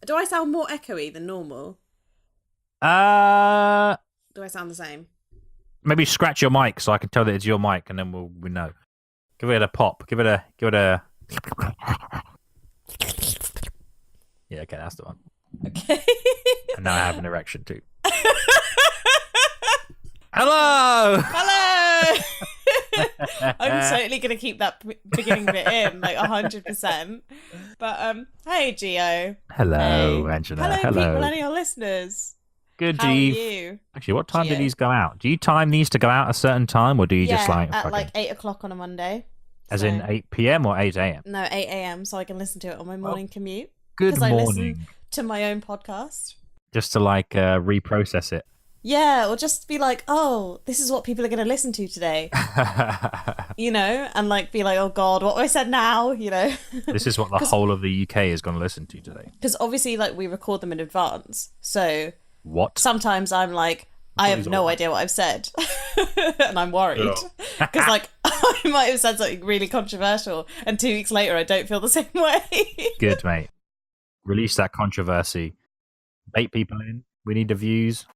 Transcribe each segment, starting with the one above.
Do I sound more echoey than normal? Uh, Do I sound the same? Maybe scratch your mic so I can tell that it's your mic, and then we know. Give it a pop. Give it a. Yeah, okay, that's the one. Okay. And now I have an erection too. Hello. Hello. I'm totally gonna keep that beginning bit in, like 100%. But hey, Gio. Hello, Hey. Angela. Hello, Peak Millennial listeners. Good How Eve. are you? Actually, what time do Gio? these go out? Do you time these to go out a certain time, or do you just like at fucking, like 8 o'clock on a Monday. as in 8 p.m. or 8 a.m.? No, 8 a.m. so I can listen to it on my morning commute. Good Because I listen morning. to my own podcast. Just to like reprocess it. Yeah, or just be like, oh, this is what people are going to listen to today. You know, and like be like, oh God, what have I said now? You know, This is what the whole of the UK is going to listen to today. because obviously, like we record them in advance, so What? sometimes I'm like, I have no idea what I've said, and I'm worried because like I might have said something really controversial, and 2 weeks later I don't feel the same way. Good, mate. Release that controversy. Bait people in. We need the views,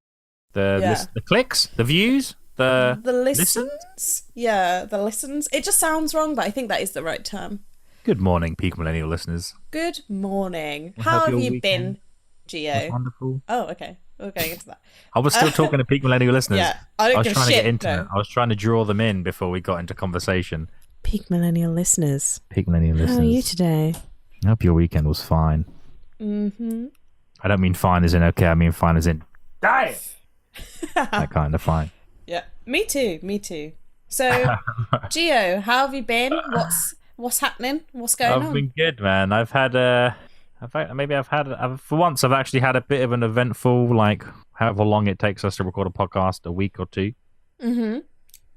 the clicks, the views, the listens. Yeah, the listens. It just sounds wrong, but I think that is the right term. Good morning, Peak Millennial listeners. Good morning. I How hope have your you weekend been, was Gio? wonderful. Oh, okay. We're going into that. I was still talking to Peak Millennial listeners. Yeah, I don't was give a trying shit. to get into No. it. I was trying to draw them in before we got into conversation. Peak Millennial listeners. Peak Millennial listeners. How are you today? I hope your weekend was fine. Mm-hmm. I don't mean fine as in okay. I mean fine as in die. That kind of fine. Yeah, me too. Me too. So, Gio, how have you been? What's happening? What's going on? I've been good, man. For once, I've actually had a bit of an eventful, like, however long it takes us to record a podcast, a week or two. Mm-hmm.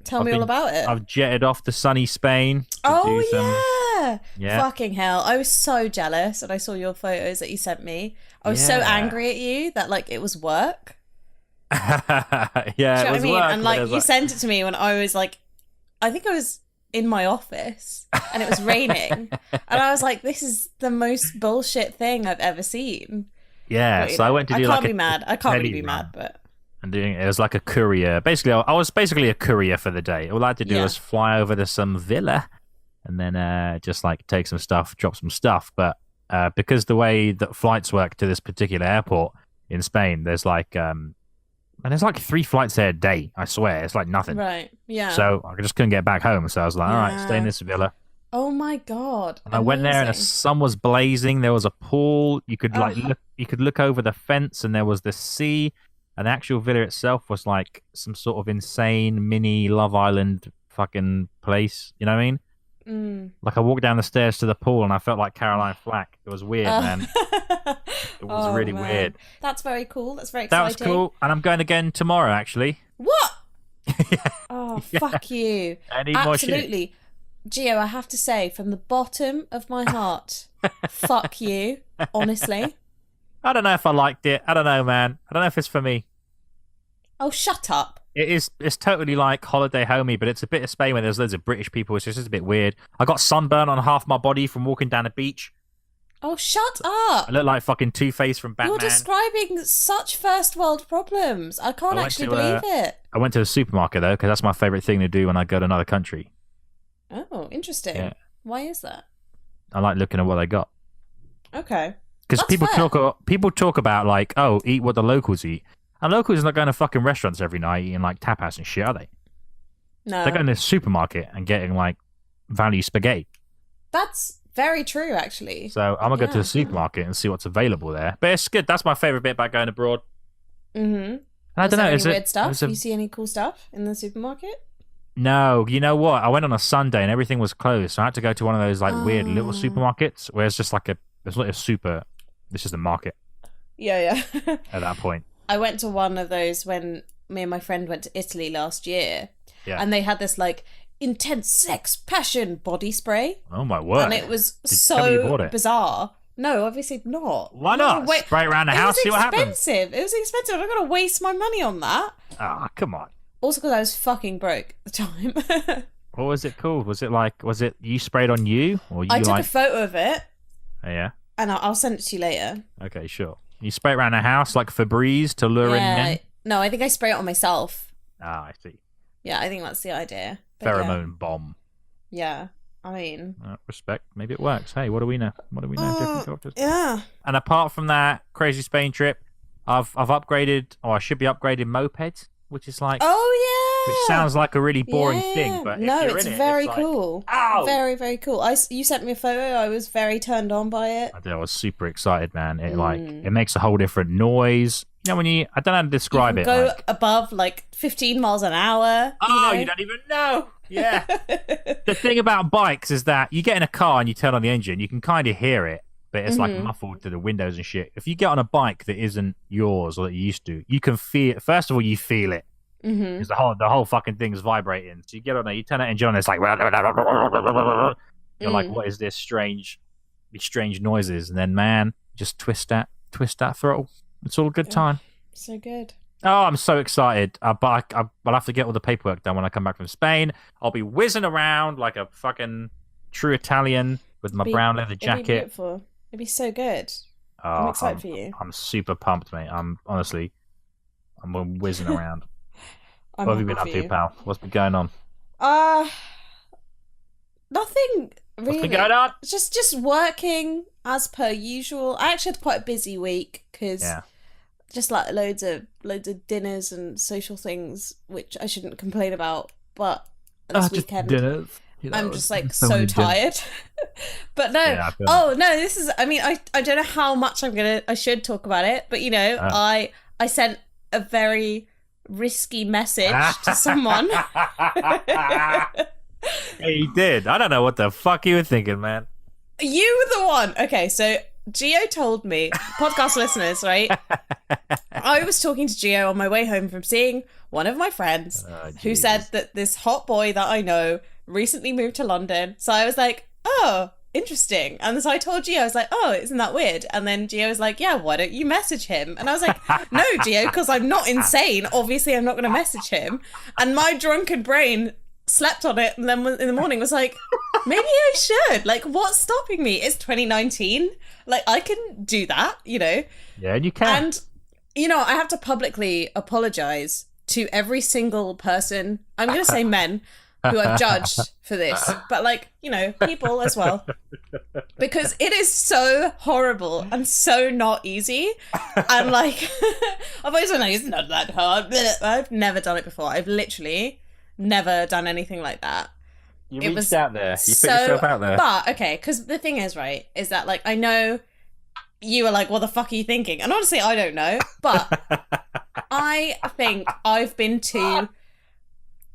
Tell me all about it. I've jetted off to sunny Spain. Yeah. Fucking hell. I was so jealous when I saw your photos that you sent me. I was so angry at you that, like, it was work. Yeah, Do you know it what was I mean? work. And, like, you sent it to me when I was, like, I think I was in my office and it was raining. And I was like, this is the most bullshit thing I've ever seen. Yeah, but, so I went to do I like can't be mad. I can't really be mad, but... And doing it was like a courier. Basically, I was basically a courier for the day. All I had to do was fly over to some villa and then just like take some stuff, drop some stuff. But because the way that flights work to this particular airport in Spain, there's like 3 flights there a day. I swear, it's like nothing. Right. Yeah. So I just couldn't get back home. So I was like, all right, stay in this villa. Oh my God. And I went there and the sun was blazing. There was a pool. You could look over the fence and there was the sea. And the actual villa itself was like some sort of insane mini Love Island fucking place. You know what I mean? Mm. Like I walked down the stairs to the pool and I felt like Caroline Flack. It was weird, man. It was really weird. That's very cool. That's very exciting. That was cool. And I'm going again tomorrow, actually. What? Yeah. Oh, fuck you. I need Absolutely. Gio, I have to say, from the bottom of my heart, fuck you. Honestly. I don't know if I liked it. I don't know, man. I don't know if it's for me. Oh, shut up. It is. It's totally like holiday homey, but it's a bit of Spain where there's loads of British people. It's just a bit weird. I got sunburn on half my body from walking down a beach. Oh, shut up. I look like fucking Two-Face from Batman. You're describing such first world problems. I can't actually believe it. I went to the supermarket, though, because that's my favourite thing to do when I go to another country. Oh, interesting. Yeah. Why is that? I like looking at what they got. Okay. Because people talk about, like, oh, eat what the locals eat. And locals are not going to fucking restaurants every night eating, like, tapas and shit, are they? No. They're going to the supermarket and getting, like, value spaghetti. That's very true, actually. So I'm going to go to the supermarket and see what's available there. But it's good. That's my favourite bit about going abroad. Mm-hmm. I don't know. Is there any weird stuff? You see any cool stuff in the supermarket? No. You know what? I went on a Sunday and everything was closed. So I had to go to one of those, like, weird little supermarkets where it's just like it's like a super... It's just a market. Yeah. At that point. I went to one of those when me and my friend went to Italy last year. Yeah. And they had this, like, intense sex passion body spray. Oh, my word. And it was so bizarre. No, obviously not. Why not? Spray it around the house, see what happens. It was expensive. I'm not going to waste my money on that. Ah, come on. Also because I was fucking broke at the time. What was it called? Was it you sprayed on you? Or you I took a photo of it. Oh, yeah. and I'll send it to you later. Okay, sure. You spray it around the house like Febreze to lure in men? No, I think I spray it on myself. Ah, I see. Yeah, I think that's the idea. But Pheromone bomb. Yeah, I mean... respect. Maybe it works. Hey, what do we know? Different cultures. Yeah. And apart from that crazy Spain trip, I've upgraded, or I should be upgrading mopeds, which is like... Oh, yeah! Which sounds like a really boring thing, but no, if you're it's in it, very it's cool. Like, ow! Very, very cool. You sent me a photo. I was very turned on by it. I was super excited, man. It makes a whole different noise. You know, I don't know how to describe you it. Go above like 15 miles an hour. You don't even know. Yeah. The thing about bikes is that you get in a car and you turn on the engine, you can kind of hear it, but it's like muffled to the windows and shit. If you get on a bike that isn't yours or that you used to, you can feel. First of all, you feel it. Because the whole fucking thing's vibrating. So you get on there, you turn that engine on, it's like you're like, what is this strange noises? And then, man, just twist that throttle. It's all a good time. So good. Oh, I'm so excited. But I'll have to get all the paperwork done when I come back from Spain. I'll be whizzing around like a fucking true Italian with my brown leather jacket. It'd be beautiful. It'd be so good. I'm excited for you. I'm super pumped, mate. I'm whizzing around. What have you been up to, pal? What's been going on? Nothing really. What's been going on? Just working as per usual. I actually had quite a busy week because just like loads of dinners and social things, which I shouldn't complain about. But this weekend, dinners. I'm just like so tired. But no, this is. I mean, I don't know how much I should talk about it, but I sent a very risky message to someone. Yeah, you did. I don't know what the fuck you were thinking, man. You were the one. Okay, so Gio told me, podcast listeners, right? I was talking to Gio on my way home from seeing one of my friends who said that this hot boy that I know recently moved to London. So I was like, oh, interesting. And so I told Gio, I was like, oh, isn't that weird? And then Gio was like, yeah, why don't you message him? And I was like, no, Gio, because I'm not insane. Obviously, I'm not going to message him. And my drunken brain slept on it and then in the morning was like, maybe I should. Like, what's stopping me? It's 2019. Like, I can do that, Yeah, and you can. And, I have to publicly apologize to every single person. I'm going to say men who I've judged for this, but people as well, because it is so horrible and so not easy. And I've always been like, it's not that hard. I've never done it before. I've literally never done anything like that. You reached out there. You put yourself out there. But okay, because the thing is, right, is that I know you were like, what the fuck are you thinking? And honestly, I don't know, but I think I've been too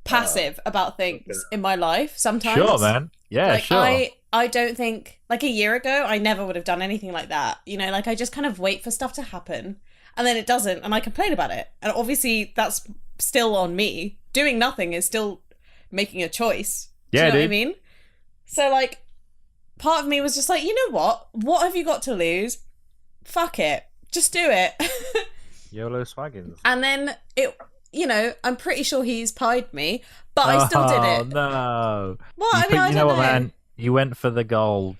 passive about things in my life sometimes. Sure, man. Yeah, sure. I don't think, a year ago, I never would have done anything like that. I just kind of wait for stuff to happen and then it doesn't and I complain about it. And obviously that's still on me. Doing nothing is still making a choice. Do you know what I mean? So part of me was just like, you know what? What have you got to lose? Fuck it. Just do it. YOLO swaggins. And then I'm pretty sure he's pied me, but I still did it. Oh, no. Well, I don't know. What, man? You went for the gold.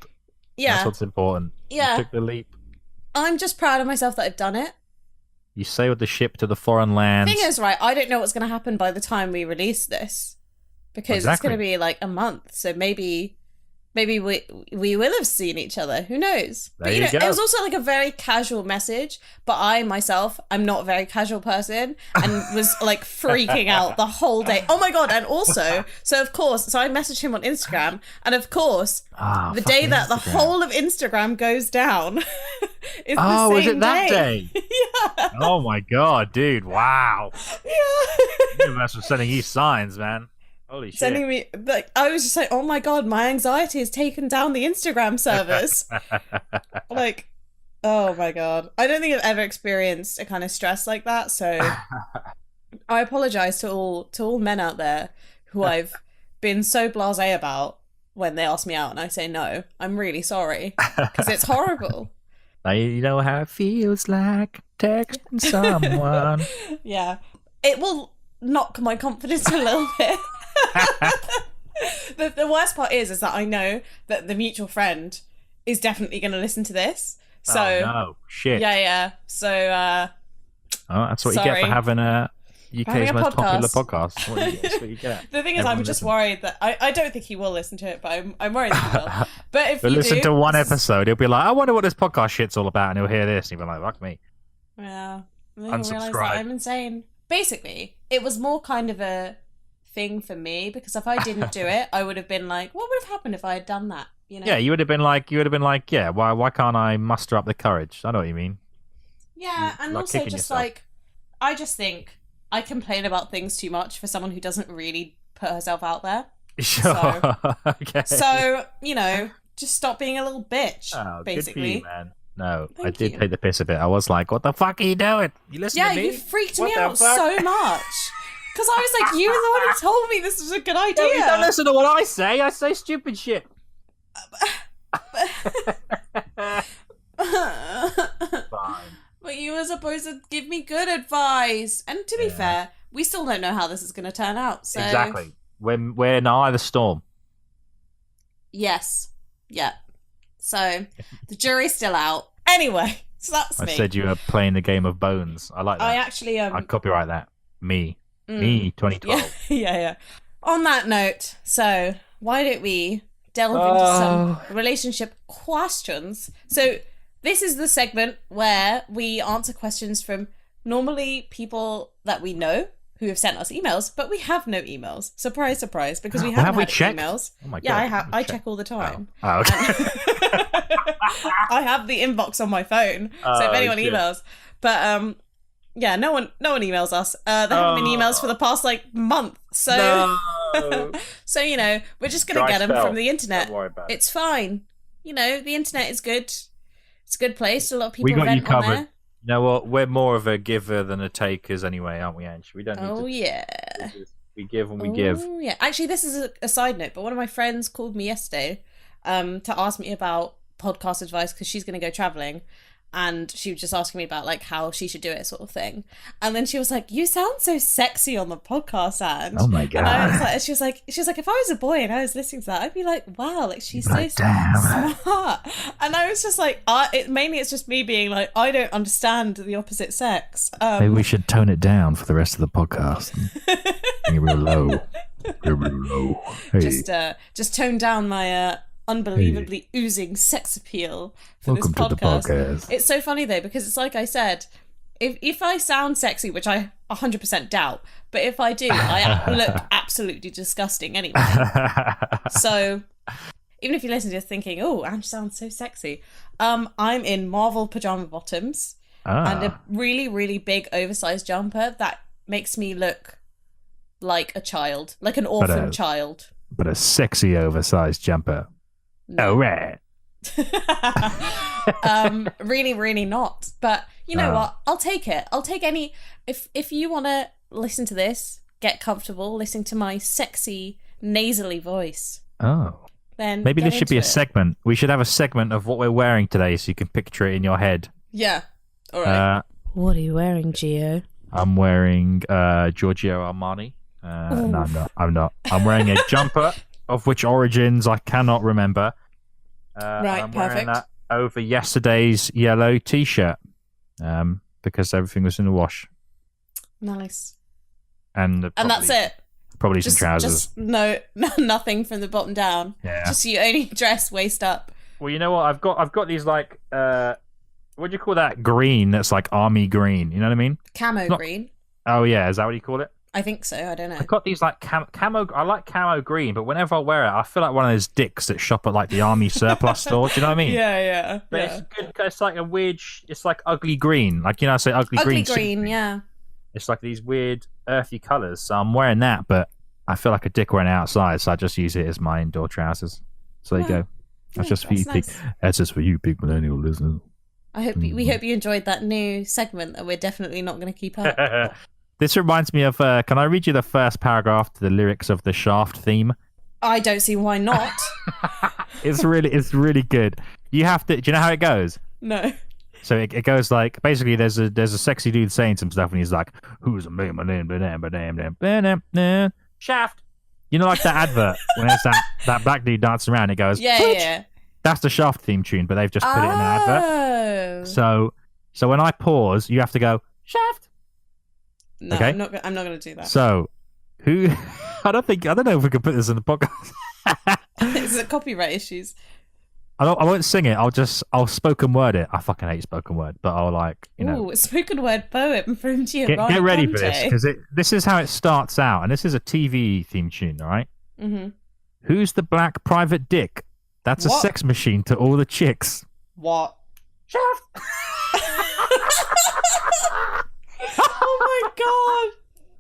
Yeah. That's what's important. Yeah. You took the leap. I'm just proud of myself that I've done it. You sailed the ship to the foreign lands. Thing is, right, I don't know what's going to happen by the time we release this. Because it's going to be a month. So maybe we will have seen each other. Who knows? There you go. It was also a very casual message, but I myself, I'm not a very casual person and was freaking out the whole day. Oh my God. And also, so I messaged him on Instagram and of course, the day that the whole of Instagram goes down is the same was it that day? Yeah. Oh my God, dude. Wow. Yeah. You must have sending you signs, man. Holy shit. Sending me, I was just like, oh my God, my anxiety has taken down the Instagram servers. Oh my God. I don't think I've ever experienced a kind of stress like that. So I apologize to all men out there who I've been so blasé about when they ask me out and I say no. I'm really sorry because it's horrible. Now you know how it feels like texting someone. Yeah. It will knock my confidence a little bit. The worst part is that I know that the mutual friend is definitely going to listen to this So no, shit. Yeah. So that's what you get for having a UK's most popular podcast. That's what you get. The thing is, I'm just worried that I don't think he will listen to it, but I'm worried that he will. But if you listen to one episode, he'll be like, I wonder what this podcast shit's all about, and he'll hear this, and he'll be like, fuck me. Yeah. And then he'll realise that I'm insane. Basically, it was more kind of a thing for me, because if I didn't do it, I would have been like, what would have happened if I had done that? You know? Yeah, you would have been like, yeah, why can't I muster up the courage? I know what you mean. Yeah, and also just yourself. Like, I just think I complain about things too much for someone who doesn't really put herself out there. Sure. Okay. So, just stop being a little bitch, basically. Good for you, man. No, I did take the piss a bit. I was like, what the fuck are you doing? You listen to me? Yeah, you freaked me out so much. Because I was like, you were the one who told me this was a good idea. No, you don't listen to what I say. I say stupid shit. Fine. But you were supposed to give me good advice. And to be fair, we still don't know how this is going to turn out. So exactly. We're in the eye of the storm. Yes. Yeah. So the jury's still out. Anyway, so that's me. I said you were playing the game of bones. I like that. I actually I'd copyright that. Me, 2012. Yeah. On that note, so why don't we delve into some relationship questions? So this is the segment where we answer questions from normally people that we know who have sent us emails, but we have no emails. Surprise, surprise, because we haven't had emails. Oh my God. Yeah, I check all the time. Oh, okay. I have the inbox on my phone, so if anyone emails. But yeah, no one emails us. There haven't been emails for the past month. So so we're just gonna get them from the internet. Don't worry about it. It's fine. The internet is good. It's a good place. A lot of people we got you covered. On there. You know what? We're more of a giver than a takers anyway, aren't we, Anj? We don't need to. Yeah. We give and we give. Oh yeah. Actually, this is a side note, but one of my friends called me yesterday to ask me about podcast advice because she's going to go traveling. And she was just asking me about how she should do it, sort of thing. And then she was like, "You sound so sexy on the podcast, Anj." Oh my God! And I was like, she was like, if I was a boy and I was listening to that, I'd be like, "Wow, she's so smart." And I was just like, it's just me being like, I don't understand the opposite sex. Maybe we should tone it down for the rest of the podcast. Bring it real low. Hey. Just tone down my unbelievably oozing sex appeal for Welcome this podcast. To the podcast. It's so funny though, because it's like I said, if I sound sexy, which I 100% doubt, but if I do, I look absolutely disgusting anyway. So even if you listen to this thinking, oh, Anj sounds so sexy, I'm in Marvel pajama bottoms and a really, really big oversized jumper that makes me look like a child, like an orphan child. But a sexy oversized jumper. No. Oh, right. Really, really not. But you know what? I'll take it. I'll take any. If you want to listen to this, get comfortable listening to my sexy nasally voice. Oh. Then maybe this should be a segment. We should have a segment of what we're wearing today, so you can picture it in your head. Yeah. All right. What are you wearing, Gio? I'm wearing Giorgio Armani. No, I'm not. I'm wearing a jumper of which origins I cannot remember. Right, I'm perfect. wearing that over yesterday's yellow t-shirt because everything was in the wash. Nice. And that's it. Probably some trousers. Just nothing from the bottom down. Yeah. Just you only dress waist up. Well, you know what? I've got these what do you call that green? That's like army green. You know what I mean? Camo green. Oh yeah, is that what you call it? I think so. I don't know. I've got these camo. I like camo green, but whenever I wear it, I feel like one of those dicks that shop at the army surplus store. Do you know what I mean? Yeah. But it's good. It's like a weird. It's like ugly green. I say ugly green. Ugly green, yeah. It's like these weird earthy colours. So I'm wearing that, but I feel like a dick wearing it outside, so I just use it as my indoor trousers. So there you go. That's just for you, nice. That's just for you, big millennial listeners. We hope you enjoyed that new segment that we're definitely not going to keep up. This reminds me of, can I read you the first paragraph to the lyrics of the Shaft theme? I don't see why not. It's really good. You have to, do you know how it goes? No. So it goes basically there's a sexy dude saying some stuff and he's like, who's a man, Shaft. You know, like that advert when it's that black dude dancing around, it goes, yeah. That's the Shaft theme tune, but they've just put it in an advert. So when I pause, you have to go Shaft. No, okay? I'm not going to do that. So who? I don't know if we can put this in the podcast. Is it copyright issues? I won't sing it. I'll spoken word it. I fucking hate spoken word, but I'll Ooh, spoken word poem from Gio Anj. Get ready for this, because this is how it starts out, and this is a TV theme tune, all right? Mm-hmm. Who's the black private dick? That's a sex machine to all the chicks. What? Shaft. Oh my god!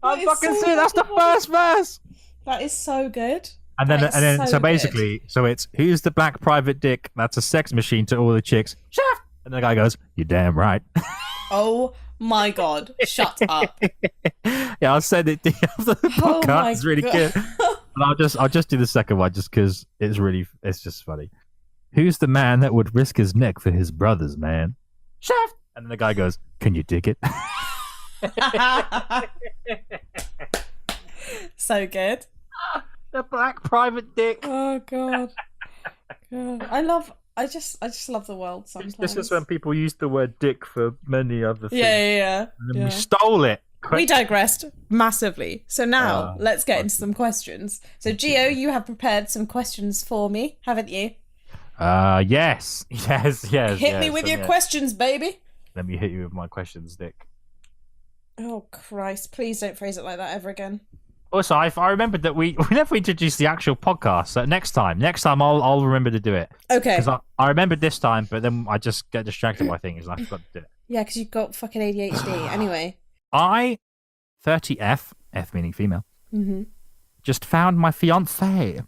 I fucking see. That's the first verse. That is so good. And then, so basically, so it's who's the black private dick? That's a sex machine to all the chicks. Shaft. And the guy goes, "You're damn right." Oh my god! Shut up. Yeah, I'll send it to you after the podcast. It's really good. And I'll just do the second one just because it's just funny. Who's the man that would risk his neck for his brothers, man? Shaft. And then the guy goes, "Can you dig it?" So good. The black private dick. Oh god. I just love the world sometimes. This is when people use the word dick for many other things. Yeah. And then we stole it. We digressed massively. So now let's get into some questions. So Gio, you have prepared some questions for me, haven't you? Yes. Hit me with your questions, baby. Let me hit you with my questions, Dick. Oh Christ! Please don't phrase it like that ever again. Also, I remembered that we never introduced the actual podcast. So next time I'll remember to do it. Okay. Because I remembered this time, but then I just get distracted by things and I forgot to do it. Yeah, because you've got fucking ADHD. Anyway. I, 30F, F meaning female, just found my fiance,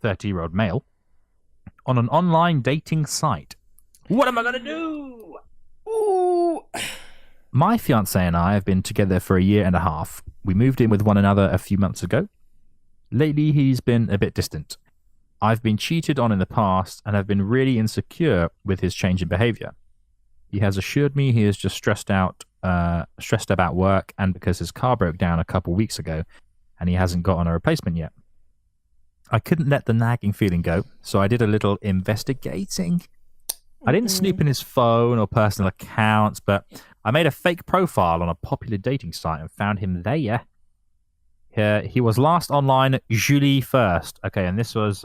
30-year-old male, on an online dating site. What am I gonna do? Ooh. My fiance and I have been together for 1.5 years. We moved in with one another a few months ago. Lately, he's been a bit distant. I've been cheated on in the past and have been really insecure with his change in behavior. He has assured me he is just stressed about work and because his car broke down a couple weeks ago and he hasn't gotten a replacement yet. I couldn't let the nagging feeling go, so I did a little investigating. I didn't snoop in his phone or personal accounts, but I made a fake profile on a popular dating site and found him there. He was last online July 1st. Okay, and this was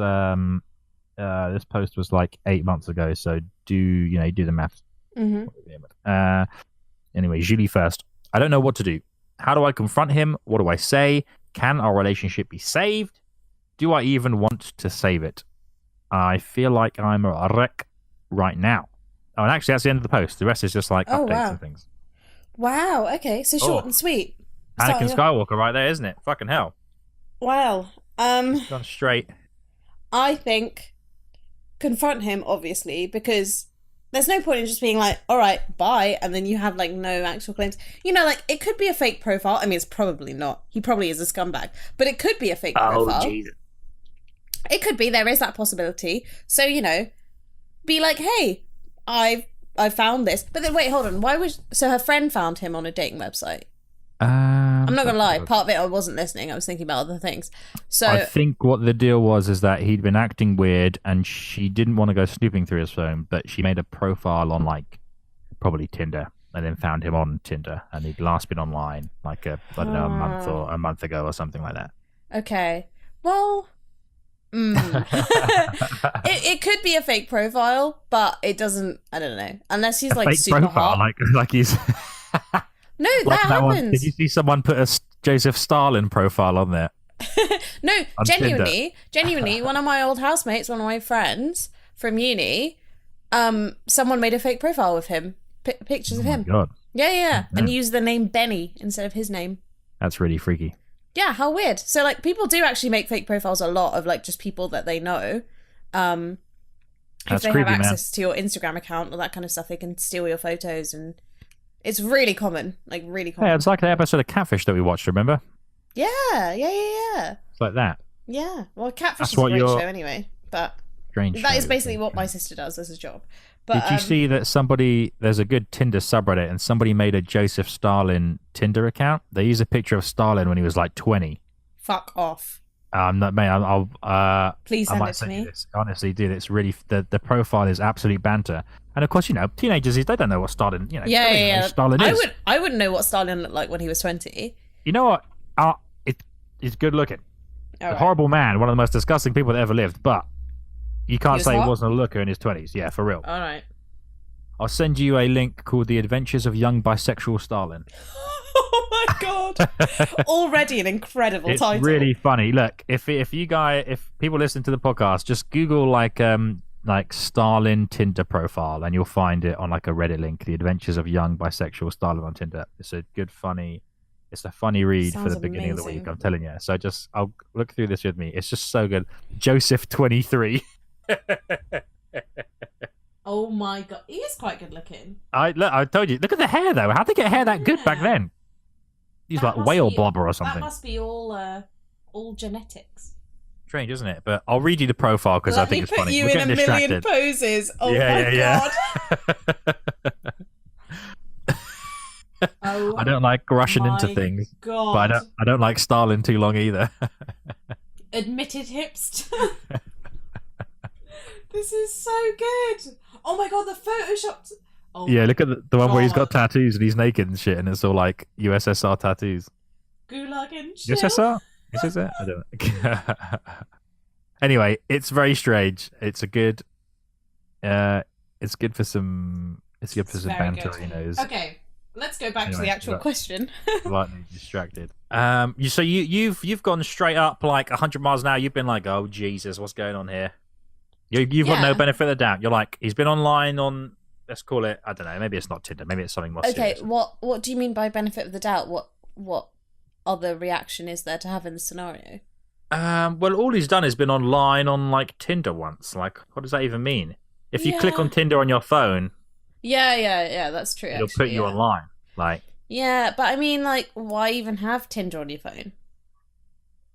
this post was like 8 months ago, so do the maths. Anyway, Julie 1st. I don't know what to do. How do I confront him? What do I say? Can our relationship be saved? Do I even want to save it? I feel like I'm a wreck right now. Oh, and actually, that's the end of the post. The rest is just like updates and things. Wow. Okay, so short and sweet. Anakin Skywalker, right there, isn't it? Fucking hell. Wow. It's gone straight. I think confront him, obviously, because there's no point in just being like, all right, bye, and then you have like no actual claims. Like it could be a fake profile. I mean, it's probably not. He probably is a scumbag, but it could be a fake profile. Jesus. It could be. There is that possibility. So be like, hey, I found this, but then wait, hold on. So her friend found him on a dating website? I'm not gonna lie. Part of it, I wasn't listening. I was thinking about other things. So I think what the deal was is that he'd been acting weird, and she didn't want to go snooping through his phone, but she made a profile on like probably Tinder, and then found him on Tinder, and he'd last been online like a month ago or something like that. Okay. Well, it could be a fake profile, but it doesn't. I don't know. Unless he's like super profile, hot. Like he's. No, like that happens. One. Did you see someone put a Joseph Stalin profile on there? No, genuinely, one of my old housemates, one of my friends from uni, someone made a fake profile with him, pictures of him. God. Yeah, and used the name Benny instead of his name. That's really freaky. Yeah, how weird. So like people do actually make fake profiles a lot of like just people that they know. If they have access to your Instagram account or that kind of stuff, they can steal your photos, and it's really common, like really common. Yeah, it's like the episode of Catfish that we watched, remember? Yeah. It's like that. Yeah, well, Catfish is a great show anyway, but that is basically what my sister does as a job. But, did you see that there's a good Tinder subreddit, and somebody made a Joseph Stalin Tinder account? They use a picture of Stalin when he was like 20. Fuck off. Not, mate. Please I send might it to send you me. this. Honestly, dude, it's really the profile is absolute banter. And of course, teenagers they don't know what Stalin. Yeah, They don't yeah, even know who yeah. Stalin is. I wouldn't know what Stalin looked like when he was 20. You know what? He's good looking. All A right. horrible man, one of the most disgusting people that ever lived. But you can't was say he hot? wasn't a looker in his 20s. Yeah, for real. All right. I'll send you a link called "The Adventures of Young Bisexual Stalin." Oh my god! Already an incredible It's title. really funny. Look, if people listen to the podcast, just Google like Stalin Tinder profile, and you'll find it on like a Reddit link. "The Adventures of Young Bisexual Stalin" on Tinder. It's a good, funny. It's a funny read Sounds for the beginning of the amazing. week. I'm telling you. So I'll look through this with me. It's just so good. Joseph 23. Oh my god, he is quite good looking. I told you. Look at the hair though. How'd they get hair that good back Yeah. then? He's That like must whale be- blubber or That something. must be all genetics. Strange, isn't it? But I'll read you the profile because I Let think me it's put funny. you We're in getting a million distracted. poses. Oh Yeah, my yeah, god. Oh, I don't like rushing into my things, god. but I don't like Stalin too long either. Admitted hipster. This is so good. Oh my god, the photoshopped. Oh Yeah, look at the one where he's got God. tattoos and he's naked and shit, and it's all like USSR tattoos. Gulag and chill. USSR? Is it? I don't know. Anyway, it's very strange. It's a good. It's good for some. It's good for some very banter. good. You know, it's Okay, let's go back to Anyway, the actual right. question. slightly distracted. You've gone straight up like 100 miles an hour. You've been like, oh Jesus, what's going on here? You've got no Yeah. benefit of the doubt. You're like, he's been online on. Let's call it. I don't know. Maybe it's not Tinder. Maybe it's something more Okay, serious. what do you mean by benefit of the doubt? What other reaction is there to have in the scenario? Well, all he's done is been online on like Tinder once. Like, what does that even mean? If you click Yeah. on Tinder on your phone, Yeah, that's true. it'll actually, put you yeah. online. Like, Yeah, but I mean, like, why even have Tinder on your phone?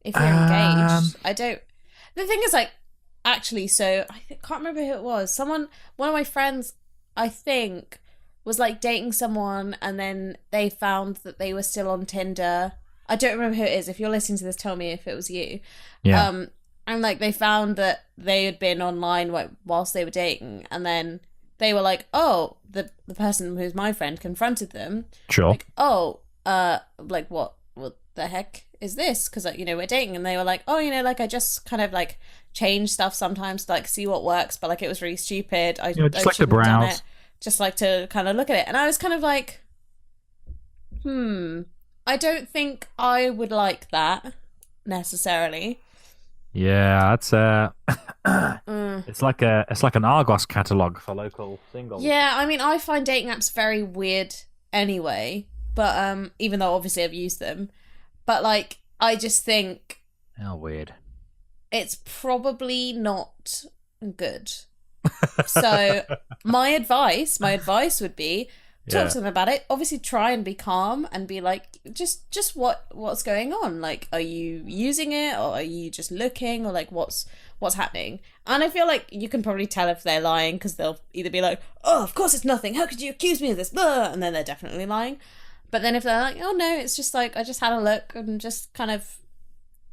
If you're Um, engaged. I don't. The thing is, like, actually, so can't remember who it was. One of my friends, I think, was like dating someone and then they found that they were still on Tinder. I don't remember who it is. If you're listening to this, tell me if it was you. yeah, And like they found that they had been online whilst they were dating, and then they were like, oh, the person who's my friend confronted them, sure. like, oh, like what the heck is this? Because like, we're dating, and they were like, oh, like I just kind of like change stuff sometimes to like see what works, but like it was really stupid. I just like to shouldn't have done browse. it. Just like to kind of look at it, and I was kind of like, I don't think I would like that necessarily. Yeah, that's Mm. it's like an Argos catalog for local singles. Yeah, I mean, I find dating apps very weird anyway, but even though obviously I've used them, but like I just think How weird. it's probably not good. So my advice would be talk Yeah. to them about it. Obviously try and be calm and be like, just what's going on? Like, are you using it, or are you just looking, or like what's happening? And I feel like you can probably tell if they're lying, because they'll either be like, oh, of course it's nothing, how could you accuse me of this, blah, and then they're definitely lying. But then if they're like, oh no, it's just like I just had a look and just kind of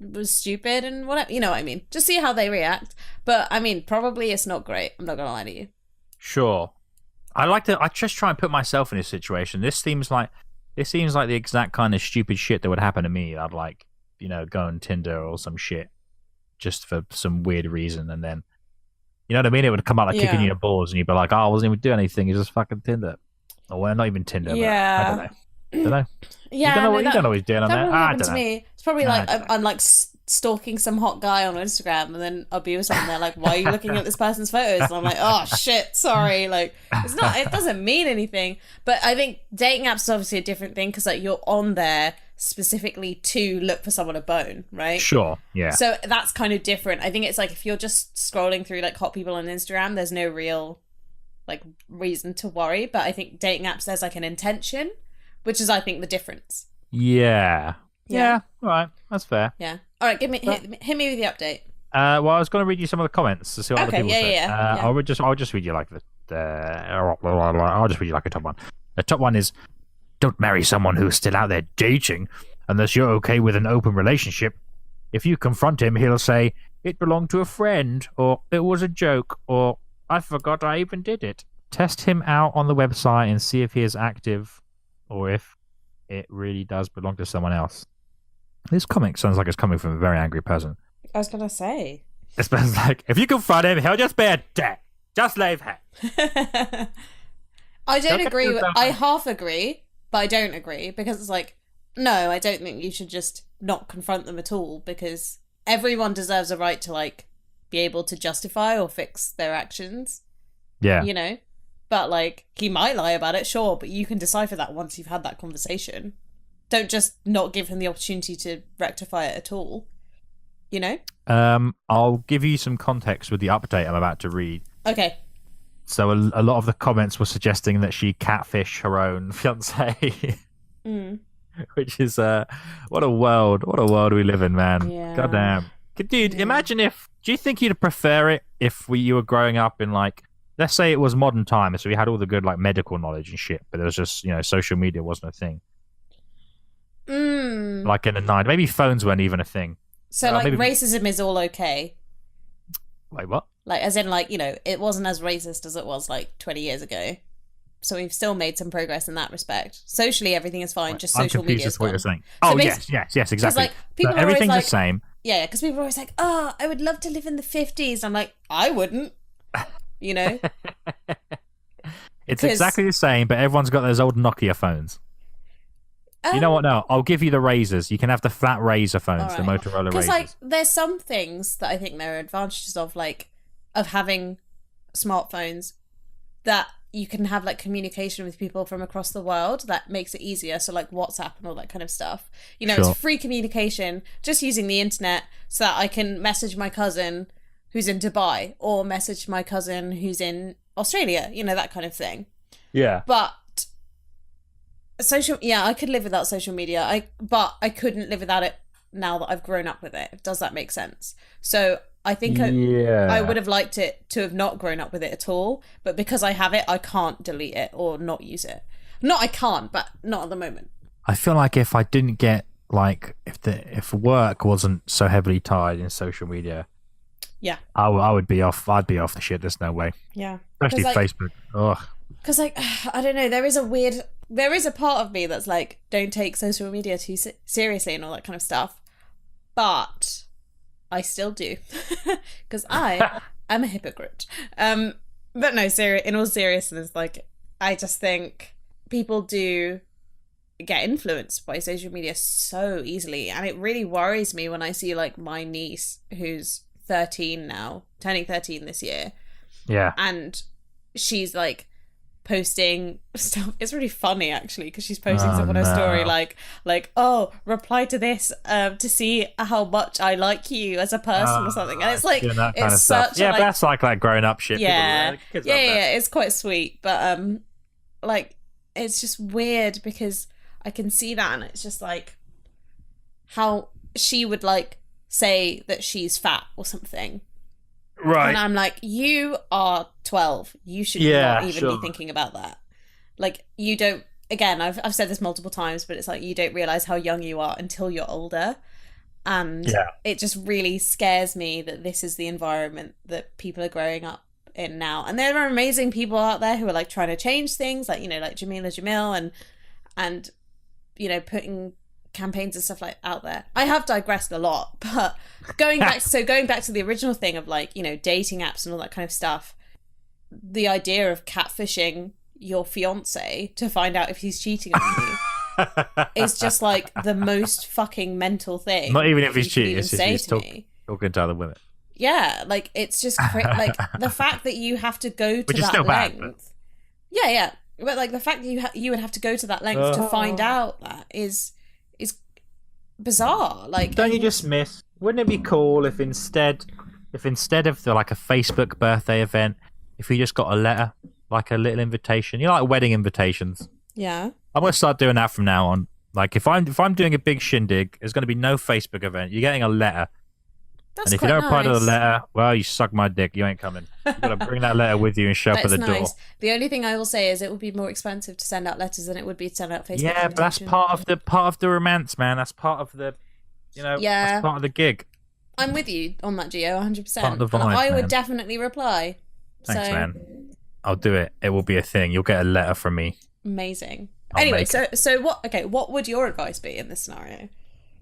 was stupid and whatever, you know what I mean, just see how they react. But I mean, probably it's not great, I'm not gonna lie to you. Sure. I just try and put myself in this situation. This seems like the exact kind of stupid shit that would happen to me. I'd like, go on Tinder or some shit just for some weird reason, and then, you know what I mean? It would come out like kicking you in the balls, and you'd be like, "Oh, I wasn't even doing anything. It's just fucking Tinder." Or well, not even Tinder. But I don't know. Don't know. Yeah, you don't know no, what you don't know what he's doing on that there. would I happen don't to know. me. It's probably like I don't I'm like stalking some hot guy on Instagram, and then I'll be with someone. They're like, "Why are you looking at this person's photos?" And I'm like, "Oh shit, sorry." Like, it's not. It doesn't mean anything. But I think dating apps is obviously a different thing, because like you're on there specifically to look for someone to bone, right? Sure. Yeah. So that's kind of different. I think it's like if you're just scrolling through like hot people on Instagram, there's no real like reason to worry. But I think dating apps, there's like an intention, which is I think the difference. Yeah. Yeah. All right. That's fair. Yeah. All right. Hit me with the update. Well, I was going to read you some of the comments to see what other Okay, people said. yeah. I'll just read you like I'll just read you like a top one. The top one is, don't marry someone who's still out there dating unless you're okay with an open relationship. if you confront him, he'll say, "It belonged to a friend," or "It was a joke," or "I forgot I even did it." Test him out on the website and see if he is active or if it really does belong to someone else. This comic sounds like it's coming from a very angry person. I was going to say. It sounds like, if you confront him, he'll just be a dick. Just leave him. I don't agree. I half agree, but I don't agree because it's like, no, I don't think you should just not confront them at all because everyone deserves a right to like be able to justify or fix their actions. Yeah. You know? But like, he might lie about it, sure, but you can decipher that once you've had that conversation. Don't just not give him the opportunity to rectify it at all. You know? I'll give you some context with the update I'm about to read. Okay. So a lot of the comments were suggesting that she catfish her own fiance. Which is what a world we live in, man. Yeah. Goddamn. Dude, imagine do you think you'd prefer it if you were growing up in like, let's say it was modern times, so we had all the good like medical knowledge and shit, but it was just, social media wasn't a thing. Like in the 90s, maybe phones weren't even a thing. So racism is all okay. Wait, what? Like, as in, like, it wasn't as racist as it was, like, 20 years ago. So we've still made some progress in that respect. Socially, everything is fine, just social media is what gone. you're saying. So yes, exactly. Like, people are everything's always the same. Yeah, because people are always like, oh, I would love to live in the 50s. I'm like, I wouldn't. It's exactly the same, but everyone's got those old Nokia phones. You know what? No, I'll give you the Razors. You can have the flat Razor phones, right. The Motorola Razors. Because, like, there's some things that I think there are advantages of, like, of having smartphones that you can have, like, communication with people from across the world that makes it easier. So, like, WhatsApp and all that kind of stuff. Sure. It's free communication just using the internet so that I can message my cousin who's in Dubai or message my cousin who's in Australia, that kind of thing. Yeah. But I could live without social media. But I couldn't live without it now that I've grown up with it. Does that make sense? So I think I would have liked it to have not grown up with it at all. But because I have it, I can't delete it or not use it. Not I can't, but not at the moment. I feel like if I didn't get if work wasn't so heavily tied in social media, yeah, I would be off. I'd be off the shit. There's no way. Yeah, especially Facebook. Ugh. Because I don't know, there is a part of me that's like, don't take social media too seriously and all that kind of stuff, but I still do because I am a hypocrite. But no, in all seriousness, like, I just think people do get influenced by social media so easily, and it really worries me when I see like my niece who's 13 now, turning 13 this year. Yeah, and she's like posting stuff. It's really funny actually because she's posting stuff on her story like oh, reply to this to see how much I like you as a person or something, and it's like it's such but that's like grown up shit. Yeah, it's quite sweet, but like, it's just weird because I can see that, and it's just like how she would like say that she's fat or something. Right. And I'm like, you are 12. You should not even be thinking about that. Like, you don't, again, I've said this multiple times, but it's like, you don't realize how young you are until you're older. And it just really scares me that this is the environment that people are growing up in now. And there are amazing people out there who are like trying to change things, like, like Jamila Jamil and putting campaigns and stuff like out there. I have digressed a lot, but going back to the original thing of like, dating apps and all that kind of stuff, the idea of catfishing your fiance to find out if he's cheating on you is just like the most fucking mental thing. Not even if he's cheating, it's just he's talking to other women. Yeah, like, it's just like the fact that you have to go to that length. Yeah, but like the fact that you would have to go to that length to find out that is bizarre. Like, don't you just miss? Wouldn't it be cool if instead of like a Facebook birthday event, if you just got a letter, like a little invitation, like wedding invitations? Yeah, I'm gonna start doing that from now on. Like, if I'm doing a big shindig, there's gonna be no Facebook event. You're getting a letter. That's and if you don't reply to the letter, well, you suck my dick. You ain't coming. You've got to bring that letter with you and show up at the door. The only thing I will say is it would be more expensive to send out letters than it would be to send out Facebook invitations. But that's part of the romance, man. That's part of the That's part of the gig. I'm with you on that, Gio, 100%. Part of the vibe, I would man. definitely reply. Thanks, man. I'll do it. It will be a thing. You'll get a letter from me. Amazing. Anyway, so what? Okay, what would your advice be in this scenario?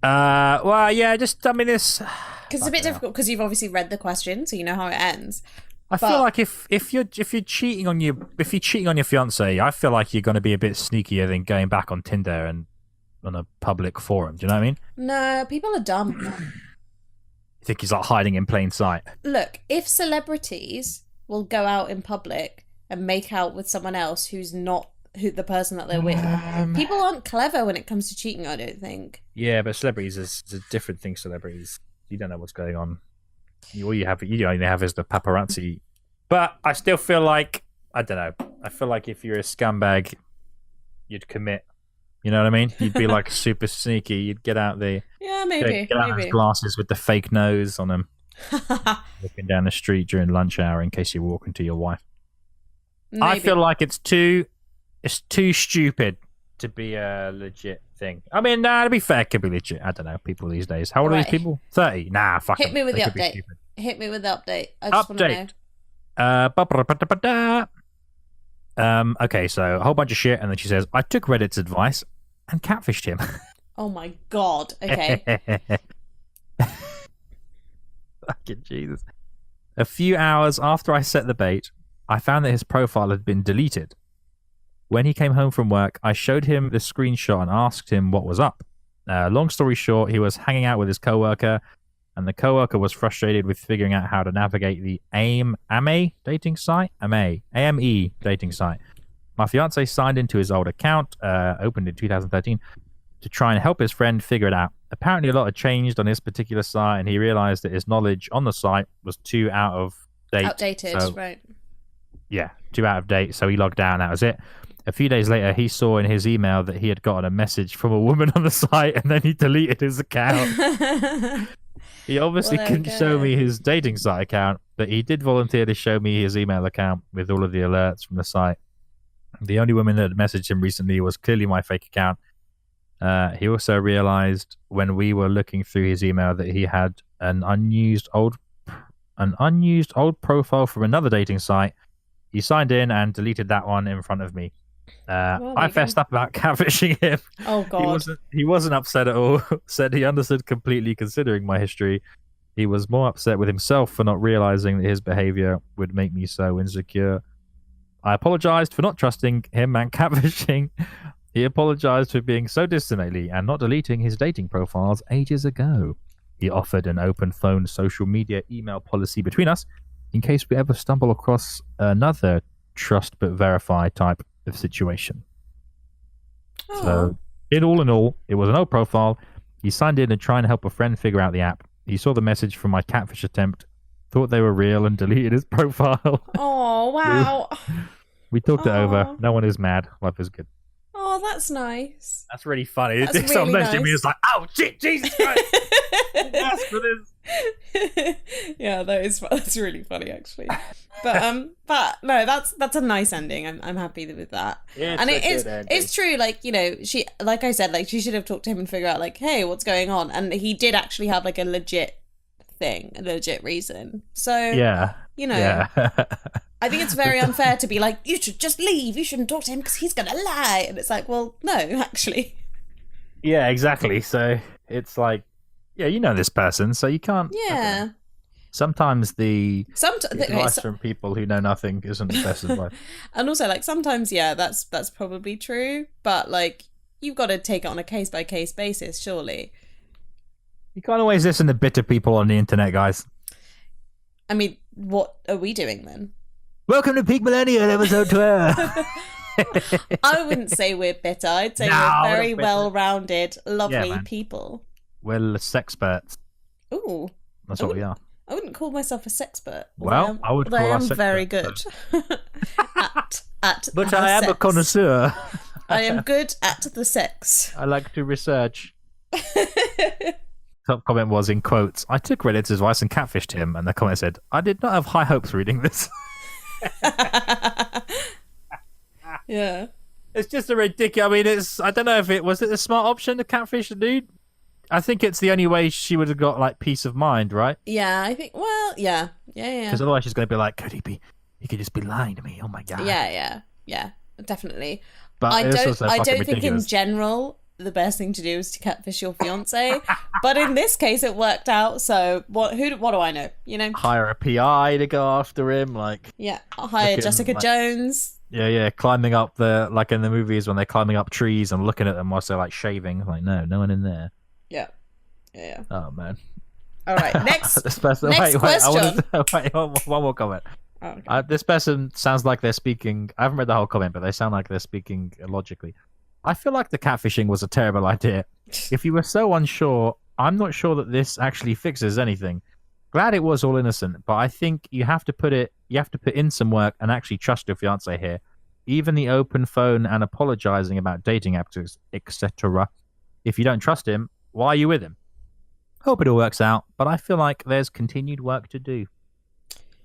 Well, yeah, just I mean, it's because it's a bit difficult because you've obviously read the question, so you know how it ends. I feel like if you're cheating on your fiance, I feel like you're going to be a bit sneakier than going back on Tinder and on a public forum. Do you know what I mean? No, people are dumb. You think he's like hiding in plain sight? Look, if celebrities will go out in public and make out with someone else who's not the person that they're with, people aren't clever when it comes to cheating, I don't think. Yeah, but celebrities is a different thing. Celebrities, you don't know what's going on. All you only have is the paparazzi. But I still feel like, I don't know, I feel like if you're a scumbag, you'd commit. You know what I mean? You'd be like super sneaky. You'd get out the get out his glasses with the fake nose on them, looking down the street during lunch hour in case you're walking to your wife. Maybe. I feel like it's too stupid to be a legit thing. I mean, to be fair, it could be legit. I don't know. People these days. How old are these people? 30? Nah, fuck Hit me with the update. Hit me with the update. I just want to know. Okay, so a whole bunch of shit, and then she says, I took Reddit's advice and catfished him. Oh my god. Okay. Fucking Jesus. A few hours after I set the bait, I found that his profile had been deleted. When he came home from work, I showed him the screenshot and asked him what was up. Long story short, he was hanging out with his coworker, and the coworker was frustrated with figuring out how to navigate the AME dating site. AME dating site. My fiance signed into his old account, opened in 2013, to try and help his friend figure it out. Apparently, a lot had changed on this particular site, and he realized that his knowledge on the site was too out of date. Outdated, so, right. Yeah, too out of date, so he logged out, and that was it. A few days later, he saw in his email that he had gotten a message from a woman on the site, and then he deleted his account. He obviously couldn't show me his dating site account, but he did volunteer to show me his email account with all of the alerts from the site. The only woman that had messaged him recently was clearly my fake account. He also realized when we were looking through his email that he had an unused old profile from another dating site. He signed in and deleted that one in front of me. I fessed up about catfishing him. Oh god. He wasn't upset at all. Said he understood completely considering my history. He was more upset with himself for not realizing that his behavior would make me so insecure. I apologized for not trusting him and catfishing. He apologized for being so distant lately and not deleting his dating profiles ages ago. He offered an open phone, social media, email policy between us in case we ever stumble across another trust but verify type of situation. Oh. So, in all, it was an old profile. He signed in to try and help a friend figure out the app. He saw the message from my catfish attempt, thought they were real, and deleted his profile. Oh, wow. We talked it over. No one is mad. Life is good. Oh, that's nice. That's really funny. That's really nice. Nice. Me was like, oh shit, Jesus Christ! Ask for this. Yeah, that's really funny actually. But no, that's a nice ending. I'm happy with that. Yeah, and it's true. Like, you know, she, like I said, like she should have talked to him and figure out like, hey, what's going on? And he did actually have like a legit thing, a legit reason. So yeah, you know. Yeah. I think it's very unfair to be like, you should just leave. You shouldn't talk to him because he's going to lie. And it's like, well, no, actually. Yeah, exactly. So it's like, yeah, you know this person, so you can't. Yeah. Sometimes the advice from people who know nothing isn't the best advice. And also, like, sometimes, yeah, that's probably true. But, like, you've got to take it on a case-by-case basis, surely. You can't always listen to bitter people on the internet, guys. I mean, what are we doing then? Welcome to Peak Millennial, episode 12. I wouldn't say we're bitter. I'd say we're very well-rounded, lovely people. We're sexperts. Ooh. That's what we are. I wouldn't call myself a sexpert. Well, I would call us I am very good at But I am a connoisseur. I am good at the sex. I like to research. Top comment was in quotes, I took Reddit's advice and catfished him, and the comment said, I did not have high hopes reading this. Yeah. It's just a ridiculous. I mean, I don't know if it was a smart option to catfish a dude. I think it's the only way she would have got like peace of mind, right? Yeah, I think. Well, yeah. Because otherwise she's going to be like, could he be? He could just be lying to me. Oh my god. Yeah, definitely. But I don't think ridiculous. in general the best thing to do is to catfish your fiance, but in this case it worked out. So what do I know? You know, hire a PI to go after him, like hire Jessica Jones. Yeah, climbing up like in the movies when they're climbing up trees and looking at them whilst they're like shaving. Like, no one in there. Yeah. Oh man. All right, next. This person, next question. Wait, one more comment. Oh, okay. This person sounds like they're speaking. I haven't read the whole comment, but they sound like they're speaking logically. I feel like the catfishing was a terrible idea. If you were so unsure, I'm not sure that this actually fixes anything. Glad it was all innocent, but I think you have to put in some work and actually trust your fiance here. Even the open phone and apologizing about dating apps, etc. If you don't trust him, why are you with him? Hope it all works out, but I feel like there's continued work to do.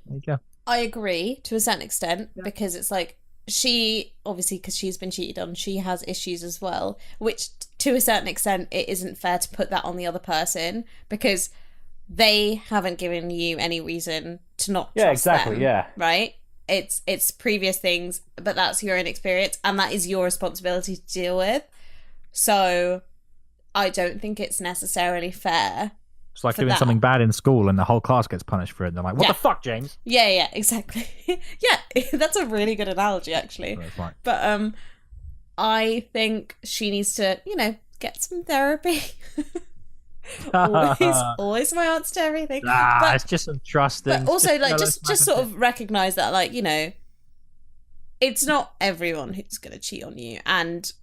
There you go. I agree to a certain extent because it's like she, obviously, because she's been cheated on, she has issues as well, which to a certain extent, it isn't fair to put that on the other person because they haven't given you any reason to not trust them, right? It's previous things, but that's your inexperience and that is your responsibility to deal with. So I don't think it's necessarily fair. It's like doing something bad in school and the whole class gets punished for it. And they're like, what the fuck, James? Yeah, exactly. Yeah, that's a really good analogy, actually. Right. But I think she needs to, get some therapy. always my answer to everything. But it's just some trust thing. But also, just sort of recognise that, it's not everyone who's going to cheat on you. And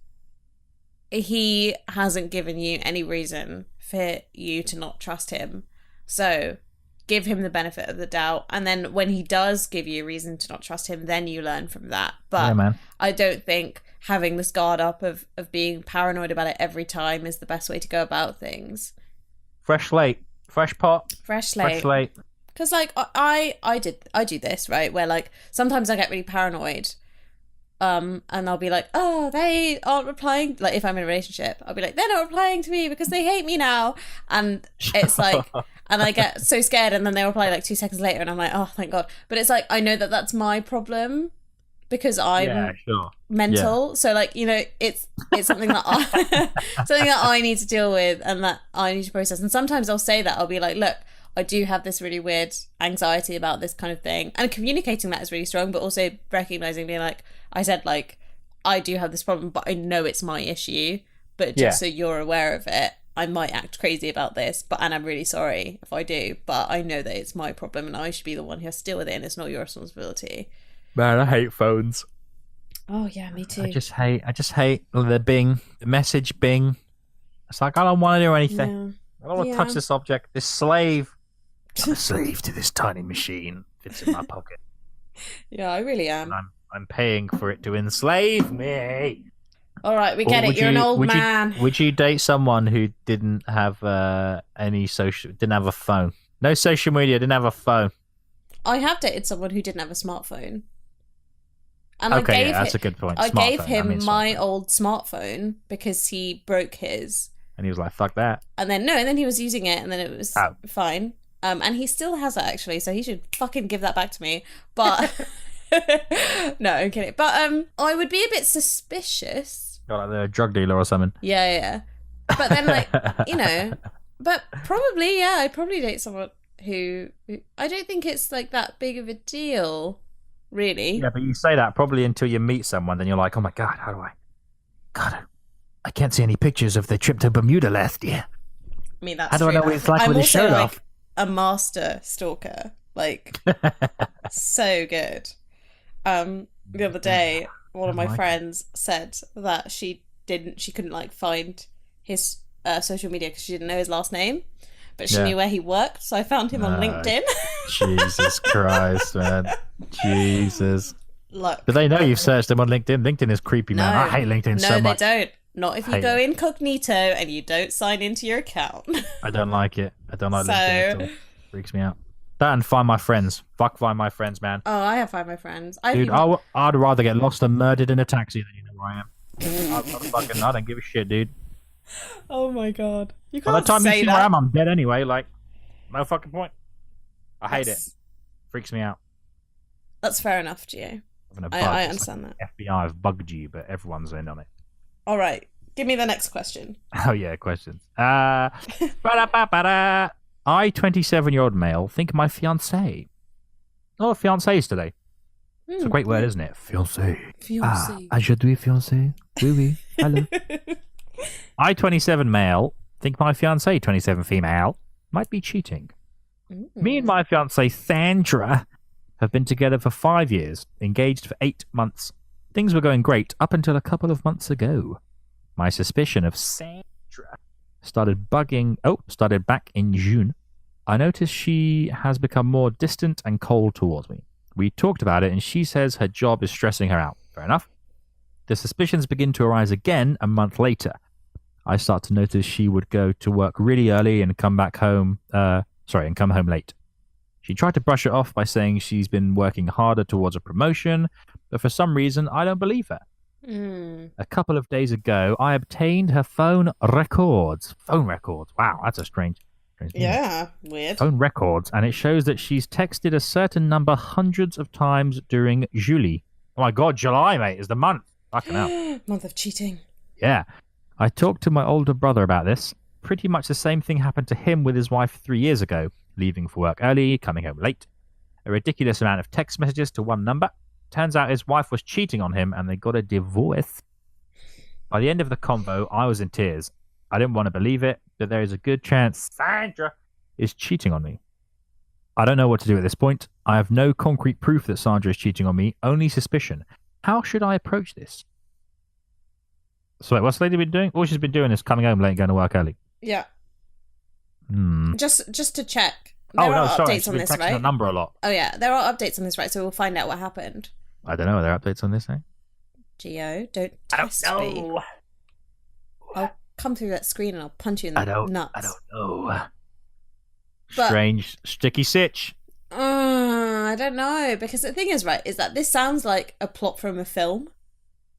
he hasn't given you any reason for you to not trust him. So give him the benefit of the doubt. And then when he does give you a reason to not trust him, then you learn from that. But I don't think having this guard up of being paranoid about it every time is the best way to go about things. Fresh slate. Fresh pot. Fresh slate. Because I do this, right? Where sometimes I get really paranoid. And I'll be like, oh, they aren't replying. Like, if I'm in a relationship, I'll be like, they're not replying to me because they hate me now. And it's like, and I get so scared. And then they reply 2 seconds later, and I'm like, oh, thank God. But it's like, I know that that's my problem because I'm mental. Yeah. So it's something that I need to deal with and that I need to process. And sometimes I'll say that I'll be like, look, I do have this really weird anxiety about this kind of thing. And communicating that is really strong, but also recognizing, being like, I said, I do have this problem, but I know it's my issue. But just so you're aware of it, I might act crazy about this, and I'm really sorry if I do, but I know that it's my problem and I should be the one who has to deal with it and it's not your responsibility. Man, I hate phones. Oh, yeah, me too. I just hate the Bing, the message Bing. It's like, I don't want to do anything. Yeah. I don't want to touch this object, this slave. I'm a slave to this tiny machine. Fits in my pocket. Yeah, I really am. And I'm paying for it to enslave me. All right, we get it. You're an old man. Would you date someone who didn't have didn't have a phone? No social media, didn't have a phone. I have dated someone who didn't have a smartphone. And that's a good point. I gave him my old smartphone because he broke his. And he was like, fuck that. And then he was using it and then it was fine. And he still has it, actually, so he should fucking give that back to me. But no, I'm kidding. But I would be a bit suspicious. Like they're a drug dealer or something. Yeah. But then, but probably, I'd probably date someone who I don't think it's that big of a deal, really. Yeah, but you say that probably until you meet someone, then you're like, oh my God, how do I can't see any pictures of the trip to Bermuda last year. I mean, that's how do I know what it's like with his shirt off? A master stalker, so good. The other day, one of my friends said that she couldn't find his social media because she didn't know his last name, but she knew where he worked, so I found him on LinkedIn. Jesus Christ, man. Jesus. Look, do they know you've searched him on LinkedIn? LinkedIn is creepy, man. I hate LinkedIn so much. No, they don't. Not if you go incognito and you don't sign into your account. I don't like it. I don't like LinkedIn at all. Freaks me out. That and Find My Friends. Fuck Find My Friends, man. Oh, I have Find My Friends. Dude, I'd rather get lost and murdered in a taxi than you know where I am. I don't give a shit, dude. Oh my god. You By the can't time you say see where I that. am, I'm dead anyway. Like, no fucking point. I hate it. That's, Freaks me out. that's fair enough, Gio. Having a bug. I It's understand like that. FBI have bugged you, but everyone's in on it. All right. Give me the next question. Oh yeah, questions. Ba-da-ba-ba-da. I, 27-year-old male, think my fiance. Oh, fiancés today. It's a great word, isn't it? Fiancé. Fiancé. Je suis fiancé. Oui, oui. Hello. I, 27 male, think my fiancé, 27 female, might be cheating. Me and my fiancée, Sandra, have been together for 5 years, engaged for 8 months. Things were going great up until a couple of months ago. My suspicion of Sandra started back in June. I noticed she has become more distant and cold towards me. We talked about it, and she says her job is stressing her out. Fair enough. The suspicions begin to arise again a month later. I start to notice she would go to work really early and come home late. She tried to brush it off by saying she's been working harder towards a promotion, but for some reason, I don't believe her. A couple of days ago, I obtained her phone records. Phone records. Wow, that's a strange Yeah, weird. phone records, and it shows that she's texted a certain number hundreds of times during July. Oh my god, July, mate, is the month. Fucking hell. Month of cheating. Yeah. I talked to my older brother about this. Pretty much the same thing happened to him with his wife 3 years ago. Leaving for work early, coming home late. A ridiculous amount of text messages to one number. Turns out his wife was cheating on him and they got a divorce. By the end of the convo, I was in tears. I didn't want to believe it, but there is a good chance Sandra is cheating on me. I don't know what to do at this point. I have no concrete proof that Sandra is cheating on me, only suspicion. How should I approach this? So wait, what's the lady been doing? All she's been doing is coming home late and going to work early. Yeah. Hmm. Just to check. There are updates on this, right? The number a lot. Oh yeah, there are updates on this, right? So we'll find out what happened. I don't know. Are there updates on this, eh? Gio, don't test me. I'll come through that screen and I'll punch you in the nuts. I don't know. But, strange, sticky sitch. I don't know, because the thing is, right, is that this sounds like a plot from a film.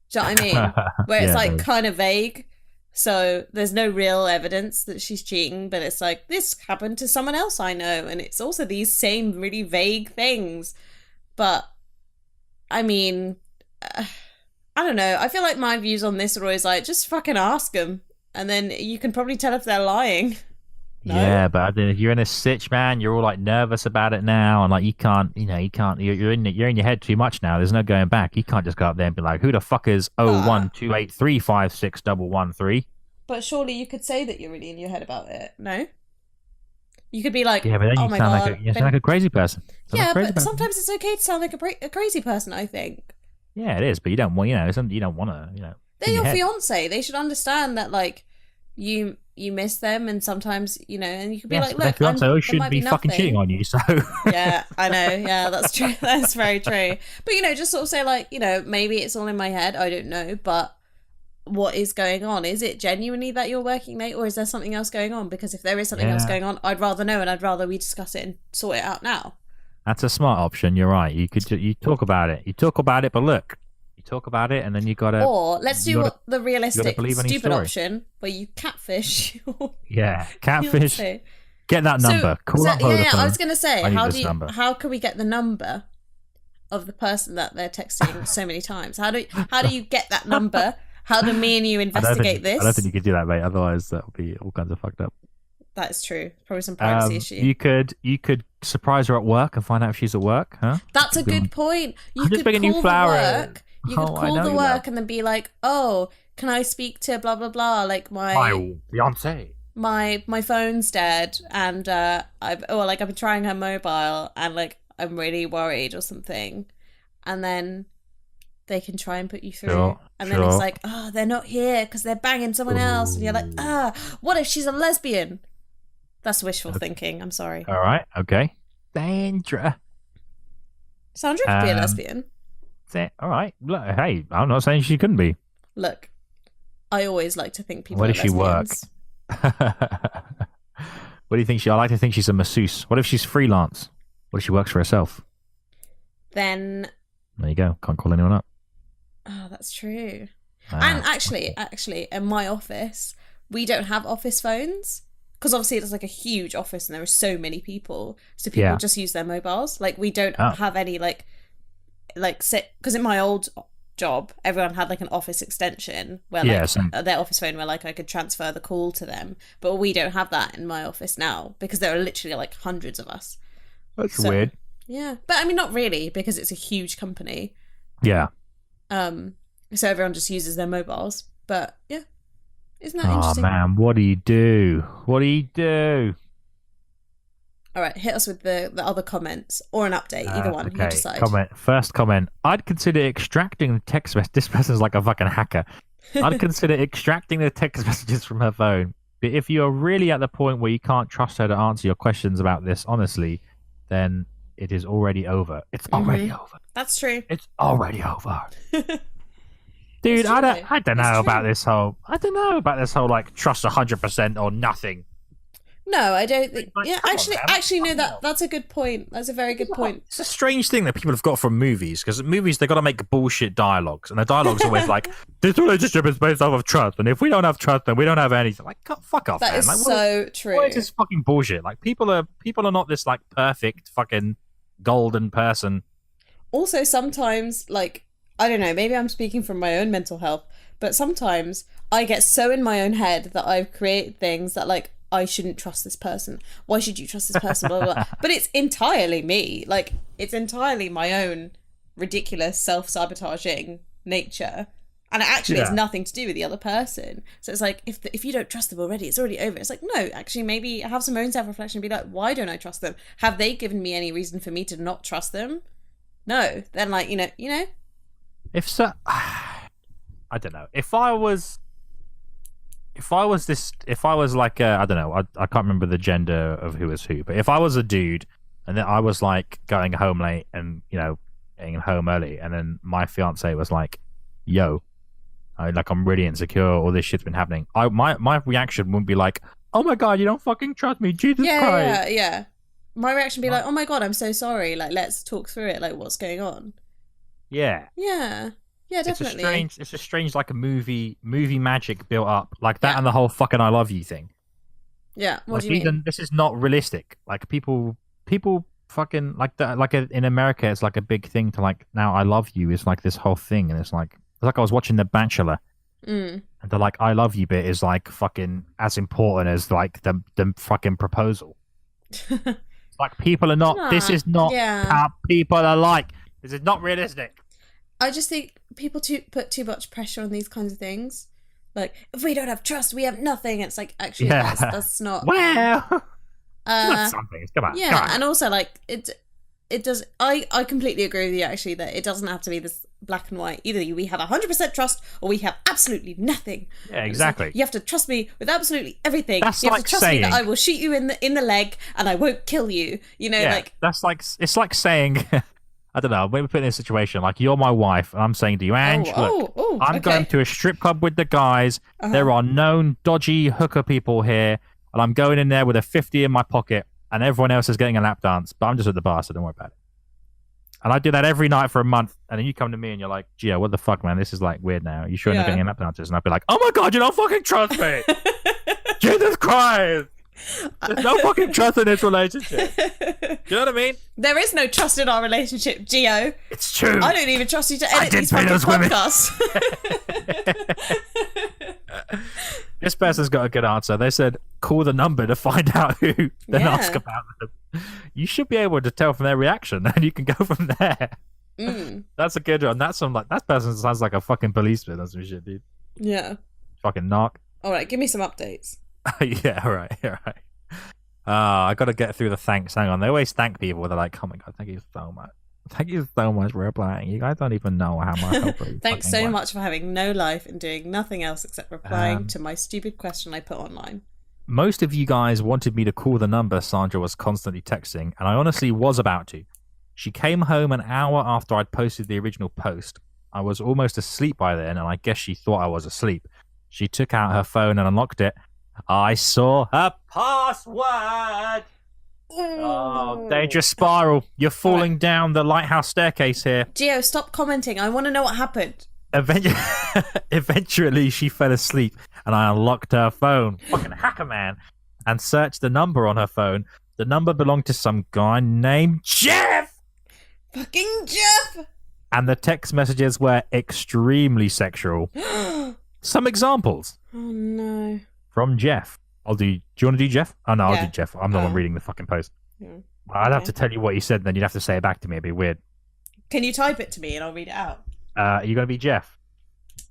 Do you know what I mean? Where it's like kind of vague. So there's no real evidence that she's cheating, but it's like, this happened to someone else I know. And it's also these same really vague things. But, I mean, I don't know. I feel like my views on this are always like, just fucking ask them. And then you can probably tell if they're lying. No? Yeah, but if you're in a sitch, man, you're all like nervous about it now, and like you can't, you're in your head too much now. There's no going back. You can't just go up there and be like, who the fuck is 01283561113? But surely you could say that you're really in your head about it, no? You could be like, yeah, but then oh my god, you sound like a crazy person. Sometimes it's okay to sound like a crazy person, I think. Yeah, it is, but you don't want, you don't want to, They're your fiance. They should understand that, like, you miss them, and sometimes, and you could be like, look, fiance shouldn't be fucking cheating on you, so. Yeah, I know. Yeah, that's true. That's very true. But, just sort of say, like, maybe it's all in my head. I don't know, but what is going on? Is it genuinely that you're working late, or is there something else going on? Because if there is something else going on, I'd rather know, and I'd rather we discuss it and sort it out now. That's a smart option. You're right. You talk about it. But look, you talk about it, and then you gotta. Or let's do the realistic, stupid option where you catfish. Catfish. Get that number. Call up Vodafone. Yeah. I was gonna say, how can we get the number of the person that they're texting so many times? How do you get that number? How do me and you investigate this? I don't think you could do that, mate. Otherwise, that'll be all kinds of fucked up. That's true. Probably some privacy issue. You could surprise her at work and find out if she's at work, huh? That's a good point. You could bringing you flowers. You could call the work and then be like, "Oh, can I speak to blah blah blah? Like my fiance. My phone's dead, and I've been trying her mobile, and like I'm really worried or something," and then they can try and put you through. Then it's like, oh, they're not here because they're banging someone else. And you're like, what if she's a lesbian? That's wishful thinking. I'm sorry. All right. Okay. Sandra could be a lesbian. All right. Look, hey, I'm not saying she couldn't be. Look, I always like to think people Where are does she work? What do you think? I like to think she's a masseuse. What if she's freelance? What if she works for herself? Then... There you go. Can't call anyone up. Oh, that's true. And actually, in my office, we don't have office phones. Because obviously it's like a huge office and there are so many people. So people just use their mobiles. Like, we don't have any, because in my old job, everyone had like an office extension where their office phone where like I could transfer the call to them. But we don't have that in my office now because there are literally like hundreds of us. That's weird. Yeah. But I mean, not really, because it's a huge company. Yeah. So everyone just uses their mobiles. But yeah. Isn't that interesting? Oh man, what do you do? What do you do? All right, hit us with the other comments or an update, either one. Okay. You decide. First comment. I'd consider extracting the text message. This person's like a fucking hacker. I'd consider extracting the text messages from her phone. But if you're really at the point where you can't trust her to answer your questions about this honestly, then it is already over. It's already over. That's true. It's already over. Dude, I don't know about this whole like trust 100% or nothing. No, I don't think. Yeah, actually, no. That's a good point. That's a very good point. It's a strange thing that people have got from movies, because movies they got to make bullshit dialogues, and the dialogue's always like, "This relationship is based off of trust, and if we don't have trust, then we don't have anything." Like, fuck off. That man. is like, so true. What is this fucking bullshit? Like, people are not this like perfect fucking golden person. Also, sometimes, like, I don't know, maybe I'm speaking from my own mental health, but sometimes I get so in my own head that I've created things that, like, I shouldn't trust this person. Why should you trust this person? Blah, blah, blah. But it's entirely me. Like, it's entirely my own ridiculous self-sabotaging nature. And it actually has nothing to do with the other person. So it's like, if you don't trust them already, it's already over. It's like, no, actually, maybe have some own self-reflection and be like, why don't I trust them? Have they given me any reason for me to not trust them? No. Then, like, you know? If so, I don't know. If I was like, I don't know, I can't remember the gender of who was who, but if I was a dude and then I was like going home late and, getting home early, and then my fiance was like, yo, I'm really insecure, all this shit's been happening, my reaction wouldn't be like, oh my God, you don't fucking trust me, Jesus Christ. Yeah. My reaction would be like, oh my God, I'm so sorry. Like, let's talk through it. Like, what's going on? Yeah. Yeah. Yeah, definitely. It's a strange like a movie magic built up like that, and the whole fucking I love you thing. Yeah, what do you mean? This is not realistic. Like people fucking like that. Like in America, it's like a big thing to like now I love you is like this whole thing, and it's like I was watching The Bachelor, and the like I love you bit is like fucking as important as like the fucking proposal. Like people are not. This is not how people are like. This is not realistic. I just think people put too much pressure on these kinds of things. Like, if we don't have trust, we have nothing. It's like, actually, that's not... Well, that's something. Come on. Yeah, come on. And also, like, it does... I completely agree with you, actually, that it doesn't have to be this black and white. Either we have 100% trust, or we have absolutely nothing. Yeah, exactly. Like, you have to trust me with absolutely everything. That's you have like to trust saying... me that I will shoot you in the leg, and I won't kill you. Like... That's like... It's like saying... I don't know, when we put in a situation like you're my wife and I'm saying to you, Ange, look, I'm going to a strip club with the guys. There are known dodgy hooker people here, and I'm going in there with a 50 in my pocket, and everyone else is getting a lap dance, but I'm just at the bar, so don't worry about it. And I do that every night for a month, and then you come to me and you're like, Gio, what the fuck, man? This is like weird now. You sure you're not getting lap dances? And I'd be like, oh my God, you don't fucking trust me. Jesus Christ. There's no fucking trust in this relationship. You know what I mean? There is no trust in our relationship, Gio. It's true. I don't even trust you to edit these fucking podcasts. This person's got a good answer. They said, call the number to find out who, then ask about them. You should be able to tell from their reaction, and you can go from there. That's a good one. That's that person sounds like a fucking policeman. That's some shit, dude. Yeah. Fucking knock. All right, give me some updates. Yeah, all right. I got to get through the thanks. Hang on. They always thank people. They're like, oh my God, thank you so much. Thank you so much for replying. You guys don't even know how much help you. Thanks so much for having no life and doing nothing else except replying to my stupid question I put online. Most of you guys wanted me to call the number Sandra was constantly texting, and I honestly was about to. She came home an hour after I'd posted the original post. I was almost asleep by then, and I guess she thought I was asleep. She took out her phone and unlocked it. I saw her password. Oh, dangerous spiral. You're falling down the lighthouse staircase here. Gio, stop commenting. I want to know what happened. Eventually, she fell asleep, and I unlocked her phone, fucking hacker man, and searched the number on her phone. The number belonged to some guy named Jeff. Fucking Jeff. And the text messages were extremely sexual. Some examples. Oh no. From Jeff. Do you want to do Jeff? Oh no, Yeah. I'll do Jeff. I'm the one reading the fucking post. Yeah. I'd have to tell you what he said, and then you'd have to say it back to me. It'd be weird. Can you type it to me and I'll read it out? Are you going to be Jeff?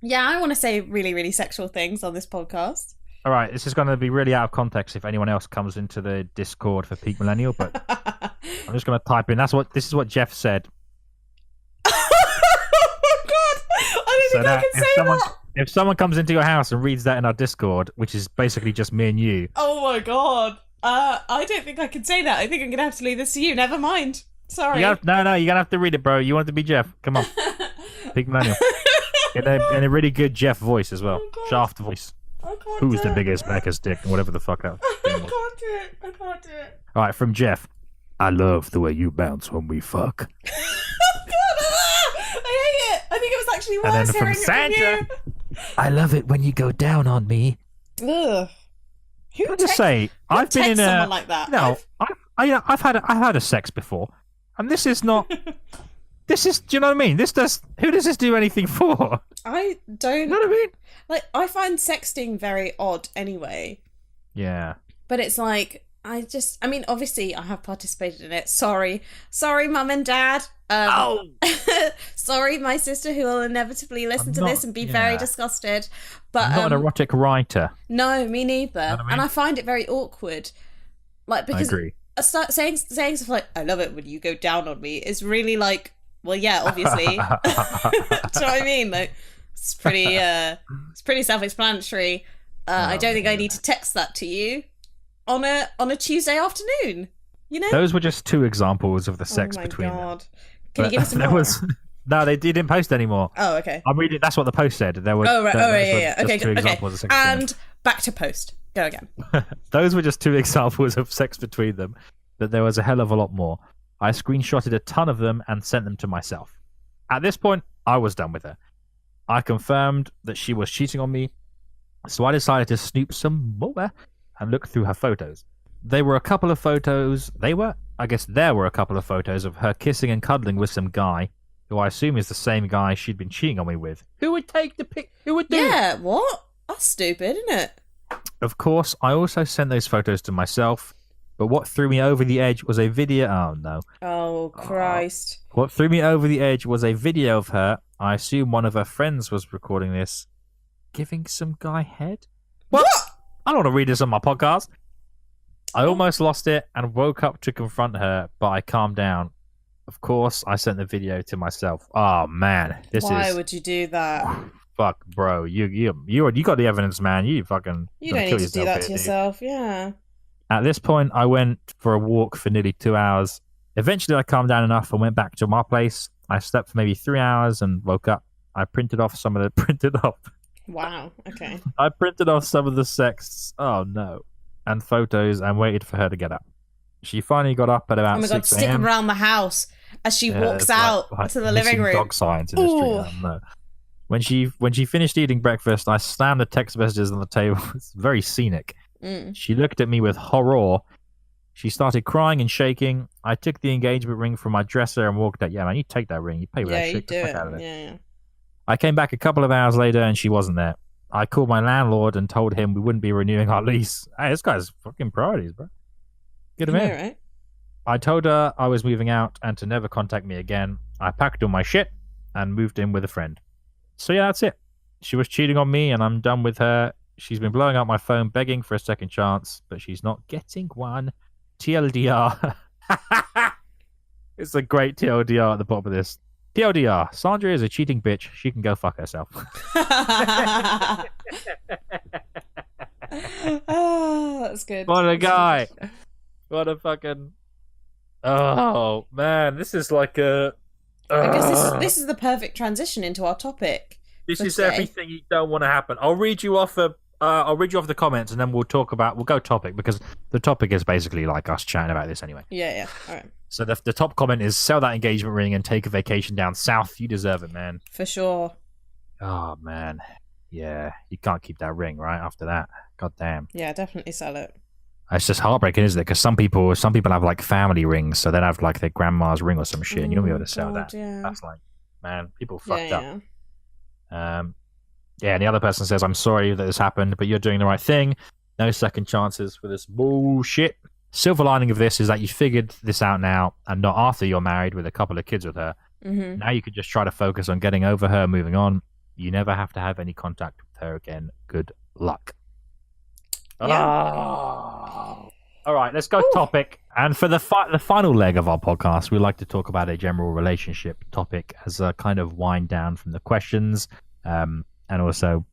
Yeah, I want to say really, really sexual things on this podcast. All right, this is going to be really out of context if anyone else comes into the Discord for Peak Millennial, but I'm just going to type in. This is what Jeff said. Oh God, I don't think I can say that. If someone comes into your house and reads that in our Discord, which is basically just me and you. Oh my God. I don't think I can say that. I think I'm going to have to leave this to you. Never mind. Sorry. No, you're going to have to read it, bro. You want it to be Jeff. Come on. Peak Millennial. In a really good Jeff voice as well. Oh, Shaft voice. I can't Who's do the biggest, backest dick, and whatever the fuck that I thing was. can't do it. I can't do it. All right, from Jeff. I love the way you bounce when we fuck. Oh God, I hate it. I think it was actually worse And then from hearing Sandra. it from I love it when you go down on me. you. Ugh. Who Can I just say, I've been in someone like that? No, I've had a sex before, and this is not. This is. Do you know what I mean? Who does this do anything for? I don't. You know what I mean? Like, I find sexting very odd anyway. Yeah. But it's like, I mean, obviously I have participated in it. Sorry, Mum and Dad. Sorry, my sister, who will inevitably listen to this and be very disgusted. But I'm not an erotic writer. No, me neither. You know what I mean? And I find it very awkward. Like, because I agree. Saying stuff like, I love it when you go down on me is really like, well, yeah, obviously. Do you know what I mean? Like, it's pretty self-explanatory. I don't think I need to text that to you on a Tuesday afternoon. You know? Those were just two examples of the sex between them. Can you give us some more? No, they didn't post anymore. Oh, okay. I'm reading. That's what the post said. There were. Yeah. Okay, two examples of sex and between back to post. Go again. Those were just two examples of sex between them. But there was a hell of a lot more. I screenshotted a ton of them and sent them to myself. At this point, I was done with her. I confirmed that she was cheating on me, so I decided to snoop some more and look through her photos. There were a couple of photos of her kissing and cuddling with some guy, who I assume is the same guy she'd been cheating on me with. Who would take the pic? Who would do it? Yeah, what? That's stupid, isn't it? Of course, I also sent those photos to myself, but what threw me over the edge was a video. Oh, no. Oh, Christ. What threw me over the edge was a video of her. I assume one of her friends was recording this, giving some guy head. What? I don't want to read this on my podcast. I almost lost it and woke up to confront her, but I calmed down. Of course, I sent the video to myself. Oh, man. Why would you do that? Fuck, bro. You got the evidence, man. You don't need to do that to yourself, yeah. At this point, I went for a walk for nearly 2 hours. Eventually, I calmed down enough and went back to my place. I slept for maybe 3 hours and woke up. I printed off. Wow, okay. I printed off some of the sex. Oh, no. And photos and waited for her to get up. She finally got up at about 6 a.m. Oh my God, sticking around the house as she walks out to the living room. Dog signs in the street. Oh, no. When she finished eating breakfast, I slammed the text messages on the table. It's very scenic. She looked at me with horror. She started crying and shaking. I took the engagement ring from my dresser and walked out. Yeah, man, you take that ring. You pay with that shit. You do it. Out of it. Yeah. I came back a couple of hours later and she wasn't there. I called my landlord and told him we wouldn't be renewing our lease. Hey, this guy's fucking priorities, bro. Get him in. Right? I told her I was moving out and to never contact me again. I packed all my shit and moved in with a friend. So yeah, that's it. She was cheating on me and I'm done with her. She's been blowing up my phone begging for a second chance, but she's not getting one. TLDR. It's a great TLDR at the bottom of this. TLDR. Sandra is a cheating bitch. She can go fuck herself. Oh, that's good. What a guy. What a fucking... Oh, man. This is like a... I guess this is the perfect transition into our topic. This is today. Everything you don't want to happen. I'll read you off the comments and then we'll go topic, because the topic is basically like us chatting about this anyway. Yeah. All right. So the top comment is, sell that engagement ring and take a vacation down south. You deserve it, man. For sure. Oh, man. Yeah, you can't keep that ring, right? After that, god damn. Yeah, definitely sell it. It's just heartbreaking, isn't it? Because some people have like family rings, so they'd have like their grandma's ring or some shit, and you don't be able to sell that. Yeah. That's like, man, people fucked yeah. up. Yeah, and the other person says, I'm sorry that this happened, but you're doing the right thing. No second chances for this bullshit. Silver lining of this is that you figured this out now, and not after you're married with a couple of kids with her. Mm-hmm. Now you can just try to focus on getting over her, moving on. You never have to have any contact with her again. Good luck. Yeah. Oh. All right, let's go topic. And for the final leg of our podcast, we like to talk about a general relationship topic as a kind of wind down from the questions. And also,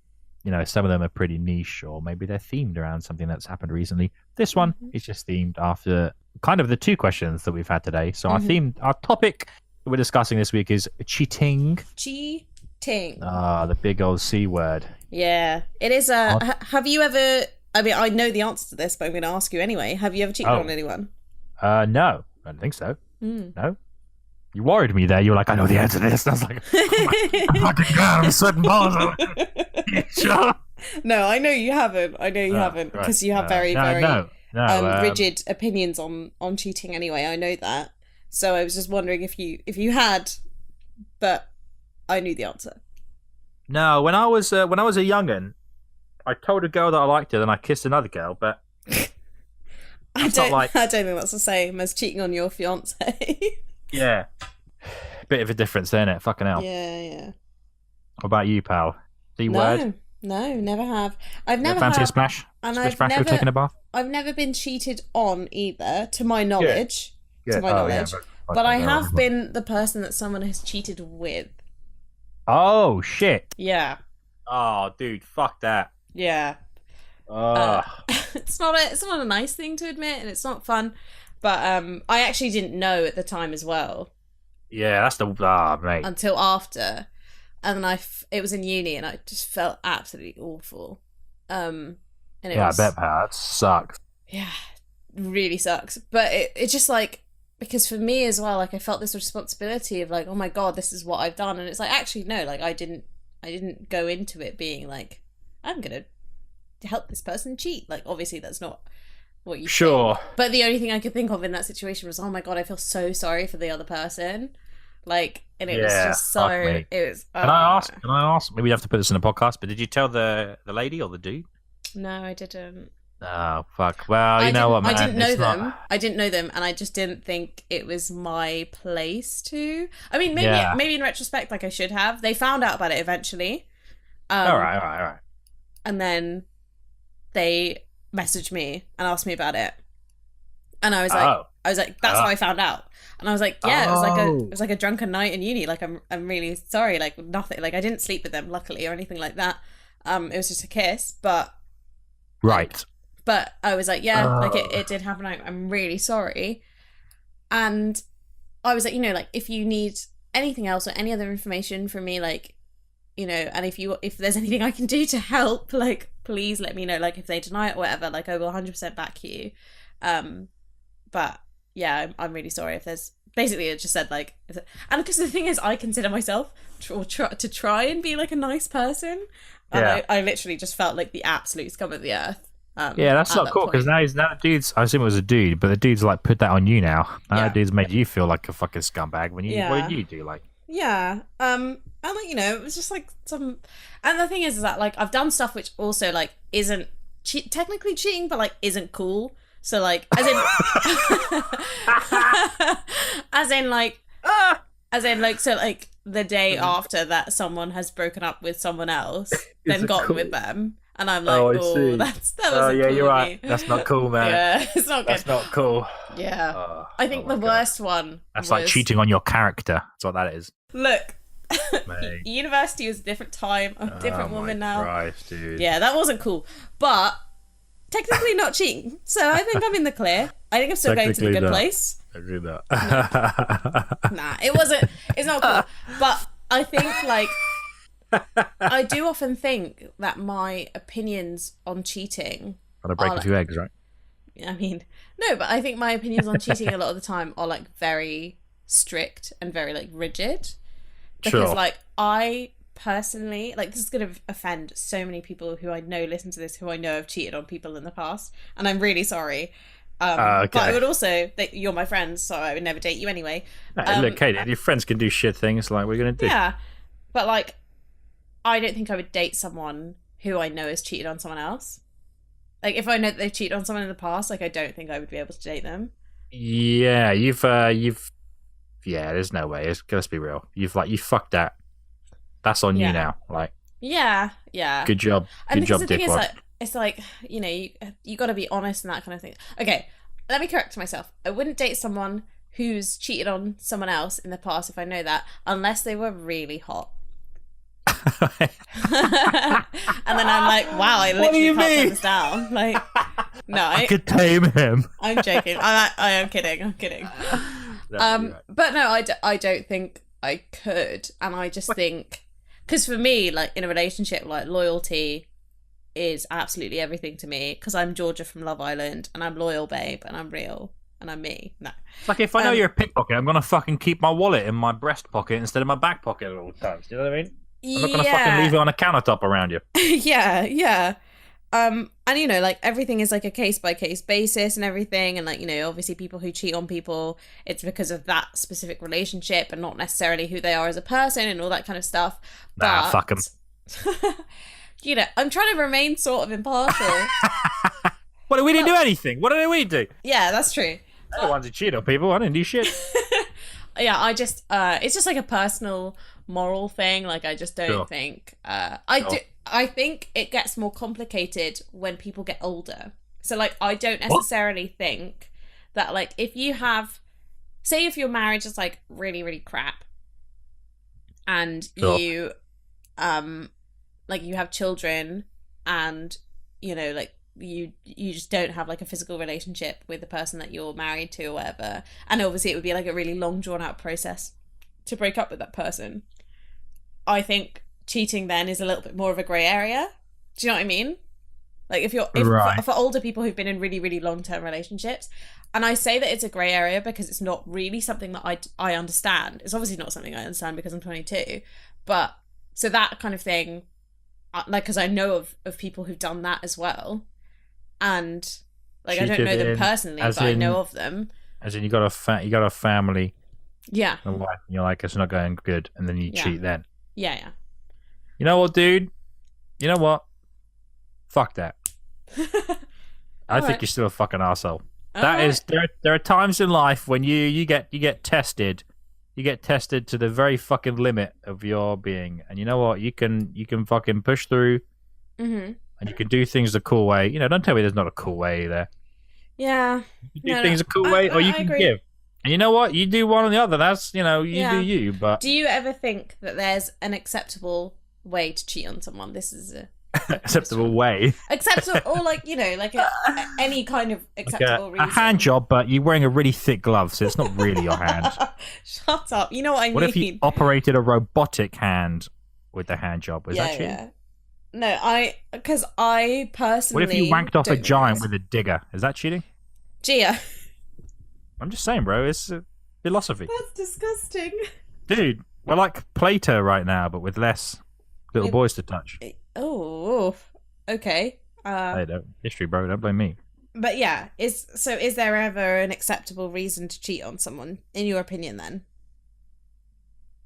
some of them are pretty niche, or maybe they're themed around something that's happened recently. This one is just themed after kind of the two questions that we've had today. So our topic that we're discussing this week is cheating. Cheating. The big old C word. Yeah, it is. Have you ever? I mean, I know the answer to this, but I'm going to ask you anyway. Have you ever cheated on anyone? No, I don't think so. No. You worried me there. You were like, I know the answer to this. And I was like, oh my fucking God, I'm sweating balls. Sure? No, I know you haven't. Because you have very rigid opinions on cheating anyway. I know that. So I was just wondering if you had, but I knew the answer. No, when I was a young'un, I told a girl that I liked her, then I kissed another girl, but I don't think that's the same as cheating on your fiance. Yeah. Bit of a difference there, innit? Fucking hell. Yeah. What about you, pal? C-word? No, never have. I've never fancy had, a splash? And Splash or taking a bath? I've never been cheated on either, to my knowledge. To my knowledge. Yeah, but I have been the person that someone has cheated with. Oh, shit. Yeah. Oh, dude, fuck that. Yeah. It's not a nice thing to admit, and it's not fun. But I actually didn't know at the time as well. Yeah, that's mate. Until after, and then it was in uni, and I just felt absolutely awful. And I bet, pal, that sucks. Yeah, really sucks. But it just like, because for me as well, like I felt this responsibility of like, oh my God, this is what I've done, and it's like, actually no, like I didn't go into it being like, I'm gonna help this person cheat. Like obviously that's not what you think. But the only thing I could think of in that situation was, oh my God, I feel so sorry for the other person. Like, and it was just so. It was. Can I ask? Maybe you have to put this in a podcast. But did you tell the lady or the dude? No, I didn't. Oh fuck! Well, you know what, man? I didn't know them. I didn't know them, and I just didn't think it was my place to. I mean, maybe in retrospect, like I should have. They found out about it eventually. All right. And then they messaged me and asked me about it, and I was like, that's how I found out. And I was like, yeah, it was like a drunken night in uni. Like, I'm really sorry. Like nothing. Like I didn't sleep with them, luckily, or anything like that. It was just a kiss, but right. But I was like, yeah, like it did happen. I'm really sorry. And I was like, like if you need anything else or any other information from me, like, and if there's anything I can do to help, like, please let me know. Like if they deny it or whatever, like I will 100% back you. But yeah, I'm really sorry if there's, basically it just said like, and because the thing is, I consider myself to try and be like a nice person. And I literally just felt like the absolute scum of the earth. That's not cool, because now the dude's, I assume it was a dude, but the dude's like put that on you now. The dude's made you feel like a fucking scumbag when you, what did you do? Like, and like, it was just like some, and the thing is that like I've done stuff which also like isn't technically cheating, but like isn't cool. So like, as in like, so like the day after that someone has broken up with someone else, then gotten cool with them. And I'm like, that was cool. You're right. That's not cool, man. Yeah, it's not good. That's not cool. Yeah. I think the worst one was like cheating on your character. That's what that is. Look, university was a different time. I'm a different woman now. Christ, dude. Yeah, that wasn't cool. But technically not cheating. So I think I'm in the clear. I think I'm still going to the good place. I agree with that. Nah, it wasn't. It's not cool. But I think like, I do often think that my opinions on cheating got to break a few eggs, right? I mean, no, but I think my opinions on cheating a lot of the time are like very strict and very like rigid, because like I personally, like, this is going to offend so many people who I know listen to this, who I know have cheated on people in the past, and I'm really sorry. Okay. But I would also, you're my friend, so I would never date you anyway. Hey, look, Katie, your friends can do shit things. Like, what are you going to do? Yeah, but like, I don't think I would date someone who I know has cheated on someone else. Like, if I know that they've cheated on someone in the past, like, I don't think I would be able to date them. Yeah, yeah, there's no way. Let's be real. You fucked that. That's on you now. Like, yeah. Good job. Good job, dickwad. It's like, you know, you got to be honest and that kind of thing. Okay, let me correct myself. I wouldn't date someone who's cheated on someone else in the past if I know that, unless they were really hot. And then I'm like, wow, I literally can't turn this down. Like, no, I could tame him. I'm joking. I am kidding. I'm kidding. But no, I don't think I could, and I just think, because for me, like, in a relationship, like, loyalty is absolutely everything to me, because I'm Georgia from Love Island, and I'm loyal, babe, and I'm real, and I'm me. No, it's like, if I know you're a pickpocket, I'm gonna fucking keep my wallet in my breast pocket instead of my back pocket at all times. Do you know what I mean? I'm not gonna fucking leave it on a countertop around you. Yeah. And, you know, like, everything is like a case-by-case basis and everything. And, like, you know, obviously people who cheat on people, it's because of that specific relationship and not necessarily who they are as a person and all that kind of stuff. Nah, fuck them. You know, I'm trying to remain sort of impartial. Well, we didn't do anything. What did we do? Yeah, that's true. They're the ones who cheat on people. I didn't do shit. Yeah, I just, it's just like a personal moral thing. Like, I just don't think, I think it gets more complicated when people get older. So, like, I don't necessarily think that, like, if you have, say if your marriage is, like, really, really crap, and you, like, you have children, and, you know, like, you just don't have, like, a physical relationship with the person that you're married to or whatever, and obviously it would be, like, a really long, drawn-out process to break up with that person. I think cheating then is a little bit more of a grey area. Do you know what I mean? Like, for older people who've been in really, really long-term relationships, and I say that it's a grey area because it's not really something that I understand. It's obviously not something I understand because I'm 22, but so that kind of thing, like, because I know of people who've done that as well, and like, I don't know them personally, but I know of them. As in, you got a family, yeah, and wife, and you're like, it's not going good, and then you cheat then. Yeah. You know what, dude? You know what? Fuck that. I think you're still a fucking arsehole. There are times in life when you get tested. You get tested to the very fucking limit of your being. And you know what? You can fucking push through. Mm-hmm. And you can do things the cool way. You know, don't tell me there's not a cool way there. Yeah. You can do things a cool way, or you can give. And you know what? You do one or the other. That's, you know, you do you. But do you ever think that there's an acceptable way to cheat on someone? This is a acceptable way. Acceptable, or, like, you know, like any kind of acceptable reason. A hand job, but you're wearing a really thick glove, so it's not really your hand. Shut up. You know what I mean? What if you operated a robotic hand with the hand job? Was that cheating? Yeah. No, because I personally. What if you wanked off a giant with a digger? Is that cheating? Gia. I'm just saying, bro. It's a philosophy. That's disgusting. Dude, we're like Plato right now, but with less little boys to touch. Oh, okay. Hey, history, bro. Don't blame me. But yeah, is there ever an acceptable reason to cheat on someone, in your opinion, then?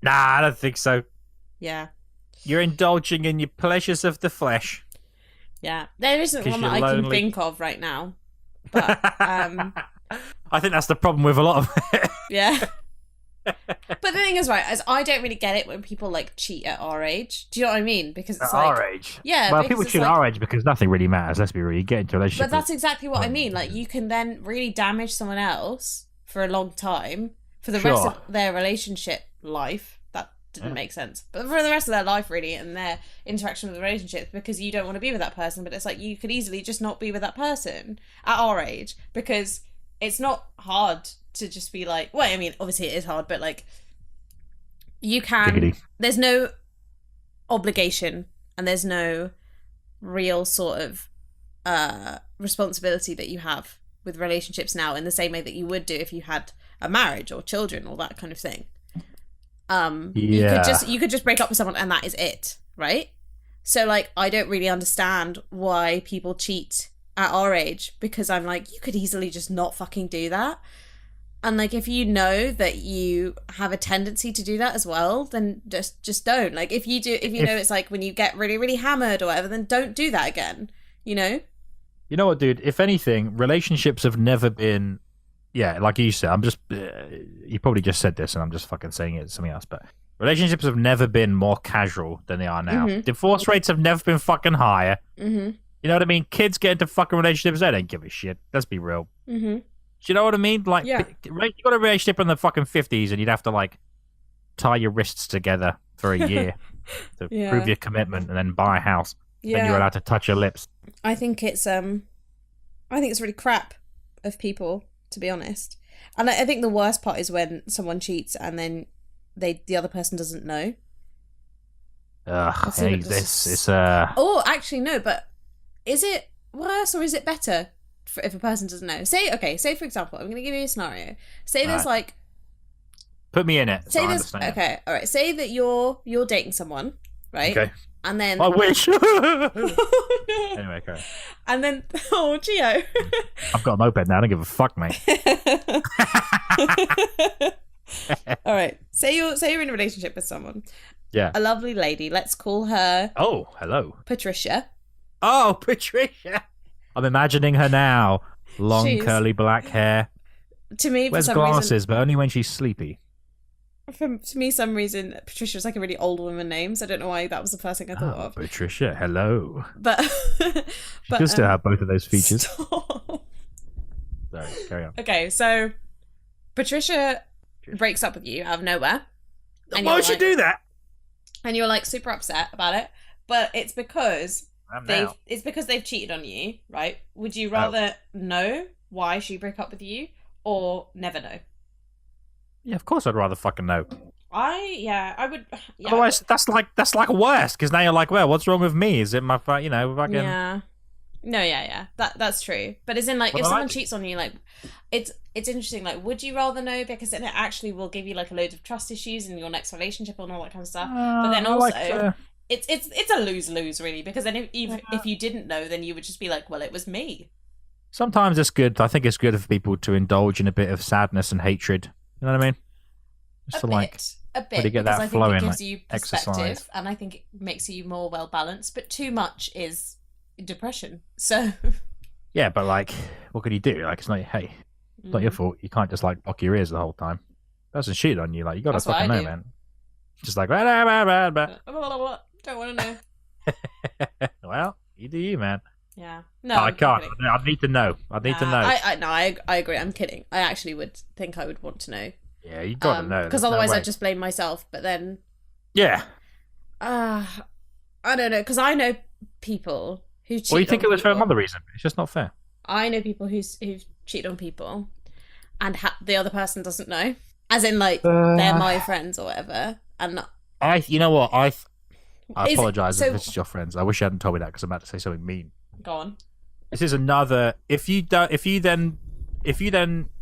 Nah, I don't think so. Yeah. You're indulging in your pleasures of the flesh. Yeah. There isn't one that I can think of right now. But I think that's the problem with a lot of it. Yeah. But the thing is, right, as I don't really get it when people, like, cheat at our age. Do you know what I mean? Because it's at like our age. Yeah. Well, people cheat at our age because nothing really matters. Let's be real. You get into a relationship. But that's exactly what I mean. Like, you can then really damage someone else for a long time for the rest of their relationship life. That didn't make sense. But for the rest of their life, really, and their interaction with the relationships, because you don't want to be with that person. But it's like, you could easily just not be with that person at our age, because it's not hard to just be like, well, I mean, obviously it is hard, but, like, you can, there's no obligation and there's no real sort of responsibility that you have with relationships now in the same way that you would do if you had a marriage or children or that kind of thing. You could just break up with someone and that is it, right? So like I don't really understand why people cheat at our age, because I'm like, you could easily just not fucking do that. And like if you know that you have a tendency to do that as well, then just don't. Like if you know it's like when you get really, really hammered or whatever, then don't do that again, you know? You know what, dude? If anything, relationships have never been, like you said, you probably just said this and I'm just fucking saying it something else, but relationships have never been more casual than they are now. Mm-hmm. Divorce rates have never been fucking higher. Mm-hmm. You know what I mean? Kids get into fucking relationships, they don't give a shit. Let's be real. Mm-hmm. Do you know what I mean? Like, you got a relationship in the fucking 50s and you'd have to, like, tie your wrists together for a year to prove your commitment and then buy a house. Then you're allowed to touch your lips. I think it's really crap of people, to be honest. And I think the worst part is when someone cheats and then the other person doesn't know. Oh, actually no, but is it worse or is it better if a person doesn't know? Say for example, I'm going to give you a scenario. Say there's like, put me in it. Say this. Okay, all right. Say that you're dating someone, right? Okay. And then I wish. Oh, no. Anyway, okay. And then Gio. I've got a moped now. I don't give a fuck, mate. All right. Say you're in a relationship with someone. Yeah. A lovely lady. Let's call her. Oh, hello. Patricia. Oh, Patricia. I'm imagining her now. Long curly black hair. To me, wears glasses, but only when she's sleepy. To me, some reason Patricia was like a really old woman name, so I don't know why that was the first thing I thought of. Patricia, hello. But she does still have both of those features. Stop. Sorry, carry on. Okay, so Patricia breaks up with you out of nowhere. Why would she do that? And you're like super upset about it, but it's because they've cheated on you, right? Would you rather know why she broke up with you or never know? Yeah, of course I'd rather fucking know. I would. Yeah, otherwise, that's like worse, because now you're like, well, what's wrong with me? Is it my, fucking... Yeah. No, yeah. That's true. But as in, like, if someone cheats on you, like, it's interesting. Like, would you rather know, because then it actually will give you like a load of trust issues in your next relationship and all that kind of stuff. But then also, it's a lose-lose really, because then if you didn't know, then you would just be like, well, it was me. Sometimes it's good. I think it's good for people to indulge in a bit of sadness and hatred. You know what I mean? Just a bit, to get that flowing, I think it gives you perspective, exercise. And I think it makes you more well balanced. But too much is depression. So yeah, but like, what can you do? Like, it's not not your fault. You can't just like block your ears the whole time. Person cheated on you. Like, you gotta fucking know, man. Just like don't want to know. Well, you do you, man. Yeah. No, I can't. I need to know. I need to know. I agree. I'm kidding. I actually would think I would want to know. Yeah, you gotta know. Because otherwise I'd just blame myself. But then... Yeah. I don't know. Because I know people who cheat on Well, you think it was people. for another reason. It's just not fair. I know people who've cheated on people and the other person doesn't know. As in, like, they're my friends or whatever. And you know what? I apologise if this is your friends. I wish you hadn't told me that, because I'm about to say something mean. Go on. This is another. If you then,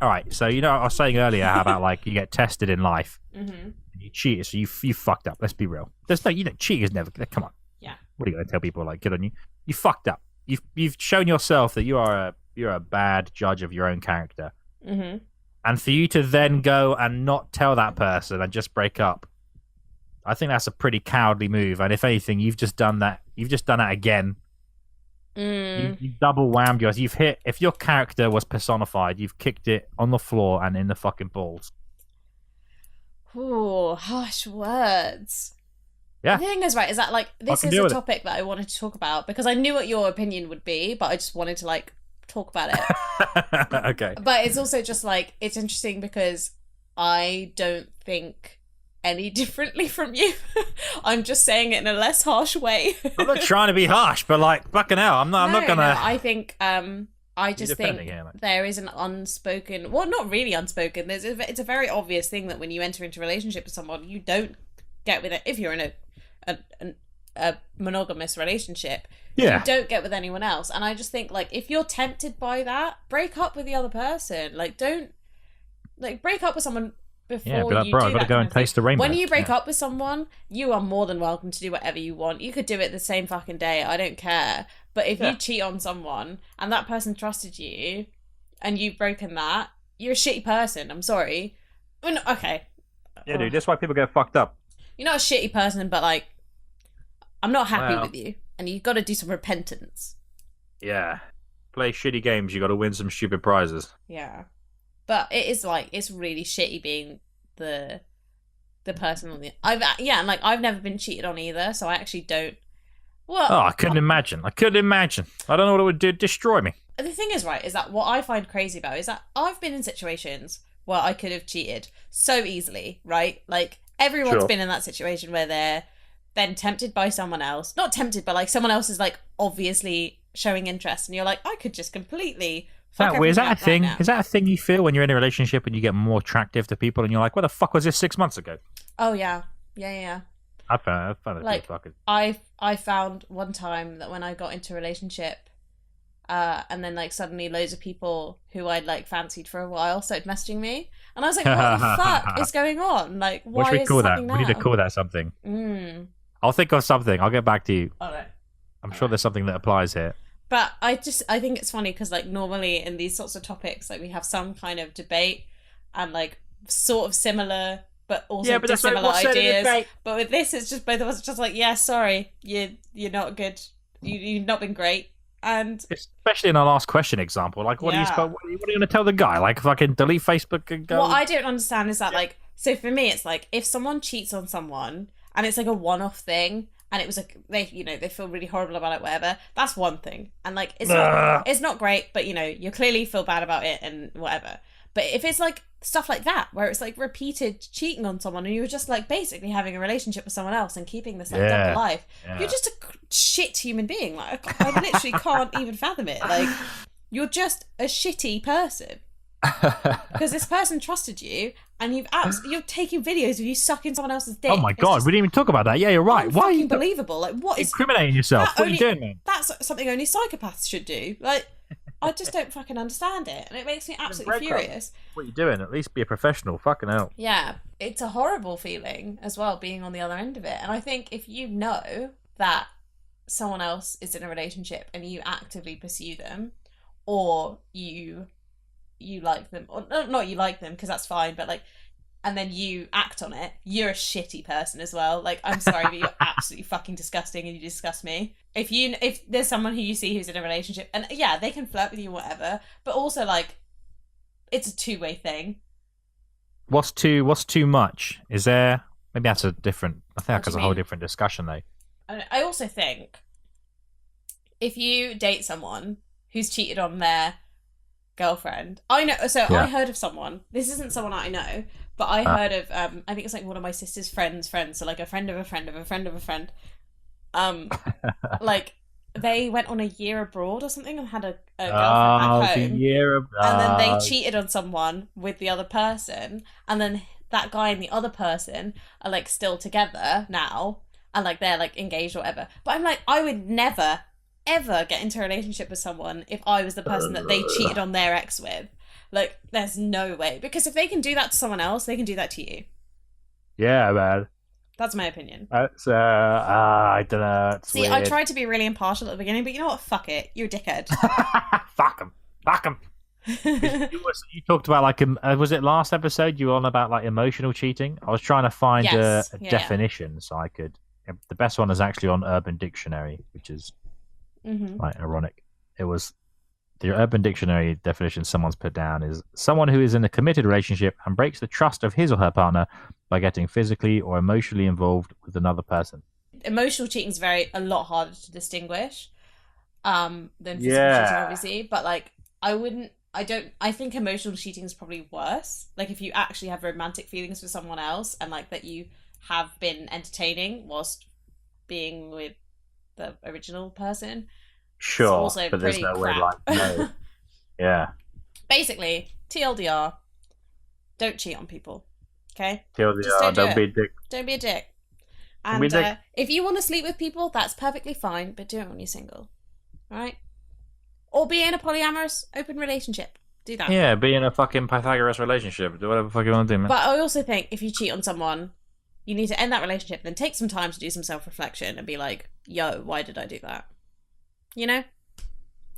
all right. So you know, I was saying earlier how about like you get tested in life, and you cheated, so you fucked up. Let's be real. Cheating is never. Come on. Yeah. What are you gonna tell people? Like, good on you. You fucked up. You've shown yourself that you're a bad judge of your own character. Mm-hmm. And for you to then go and not tell that person and just break up, I think that's a pretty cowardly move. And if anything, you've just done that. You've just done it again. You double whammed yours. You've hit. If your character was personified, you've kicked it on the floor and in the fucking balls. Ooh, harsh words. Yeah. The thing is, right, is that like this is a topic that I wanted to talk about because I knew what your opinion would be, but I just wanted to like talk about it. Okay. But it's also just like it's interesting because I don't think any differently from you. I'm just saying it in a less harsh way. I'm not trying to be harsh, but like fucking hell, I'm not gonna. No, I think I just think there is an unspoken, well, not really unspoken. It's a very obvious thing that when you enter into a relationship with someone, you don't get with it if you're in a monogamous relationship. Yeah. You don't get with anyone else, and I just think like if you're tempted by that, break up with the other person. Like don't break up with someone before be like, you bro, do I gotta that go kind and of thing. taste the rainbow. When you break up with someone, you are more than welcome to do whatever you want. You could do it the same fucking day. I don't care. But if you cheat on someone and that person trusted you and you've broken that, you're a shitty person. I'm sorry. I mean, okay. Yeah, dude, that's why people get fucked up. You're not a shitty person, but like, I'm not happy Well, with you. And you've got to do some repentance. Yeah. Play shitty games, you gotta win some stupid prizes. Yeah. But it is like, it's really shitty being the person on the... I've never been cheated on either, so I actually don't... Well, I couldn't imagine. I don't know what it would do. Destroy me. the thing is, right, is that what I find crazy about is that I've been in situations where I could have cheated so easily, right? Like, everyone's been in that situation where they're then tempted by someone else. Not tempted, but like someone else is like obviously showing interest and you're like, I could just completely... Is that a thing? Is that a thing you feel when you're in a relationship and you get more attractive to people and you're like, what the fuck was this 6 months ago? Oh, yeah. Yeah. I found it like, fucking... I found one time that when I got into a relationship, and then like suddenly loads of people who I'd like fancied for a while started messaging me, and I was like, what the fuck is going on? Like, why what should we is call this that? happening We need to now? call that something. I'll think of something. I'll get back to you. All right. I'm sure there's something that applies here. But I think it's funny because like normally in these sorts of topics, like we have some kind of debate and like sort of similar but also dissimilar ideas. But with this, it's just both of us just like, yeah, sorry, you're not good. You've not been great. And especially in our last question example, like, what are you going to tell the guy? Like, fucking delete Facebook and go. What I don't understand is that like, so for me, it's like if someone cheats on someone and it's like a one-off thing, and it was like they feel really horrible about it, whatever. That's one thing, and like it's not great, but you clearly feel bad about it and whatever. But if it's like stuff like that, where it's like repeated cheating on someone, and you're just like basically having a relationship with someone else and keeping this like double life, you're just a shit human being. Like I literally can't even fathom it. Like you're just a shitty person. Because this person trusted you, and you're taking videos of you sucking someone else's dick. Oh my god, we didn't even talk about that. Yeah, you're right. Why are you unbelievable? Like, what is incriminating yourself? What are you doing, man? That's something only psychopaths should do. Like, I just don't fucking understand it, and it makes me absolutely furious. What are you doing? At least be a professional. Fucking hell. Yeah, it's a horrible feeling as well, being on the other end of it. And I think if you know that someone else is in a relationship and you actively pursue them, or you like them, or not you like them because that's fine, but like, and then you act on it, you're a shitty person as well. Like, I'm sorry, but you're absolutely fucking disgusting and you disgust me. If there's someone who you see who's in a relationship, and yeah, they can flirt with you, whatever, but also like, it's a two-way thing. What's too much? Is there? Maybe that's a different. I think that's a whole different discussion though. I also think if you date someone who's cheated on their girlfriend, I I heard of someone. This isn't someone I know, but I heard of. I think it's like one of my sister's friends. So like a friend of a friend of a friend of a friend. Like they went on a year abroad or something and had a girlfriend back home. And then they cheated on someone with the other person, and then that guy and the other person are like still together now, and like they're like engaged or whatever. But I'm like, I would never ever get into a relationship with someone if I was the person that they cheated on their ex with. Like, there's no way, because if they can do that to someone else, they can do that to you. Yeah, man. That's my opinion. That's I don't know. See, weird. I tried to be really impartial at the beginning, but you know what? Fuck it. You're a dickhead. Fuck him. You talked about like was it last episode you were on about like emotional cheating? I was trying to find a definition so I could. The best one is actually on Urban Dictionary, which is like ironic. It was the Urban Dictionary definition someone's put down is someone who is in a committed relationship and breaks the trust of his or her partner by getting physically or emotionally involved with another person. Emotional cheating is a lot harder to distinguish than physical cheating, obviously. But like, I think emotional cheating is probably worse. Like if you actually have romantic feelings for someone else and like that you have been entertaining whilst being with the original person. Sure, but there's no way like no. Yeah. Basically, TLDR, don't cheat on people. Okay? TLDR, don't be a dick. Don't be a dick. And if you want to sleep with people, that's perfectly fine, but do it when you're single. Alright? Or be in a polyamorous open relationship. Do that. Yeah, be in a fucking Pythagoras relationship. Do whatever the fuck you want to do, man. But I also think if you cheat on someone, you need to end that relationship, then take some time to do some self-reflection and be like, yo, why did I do that? You know?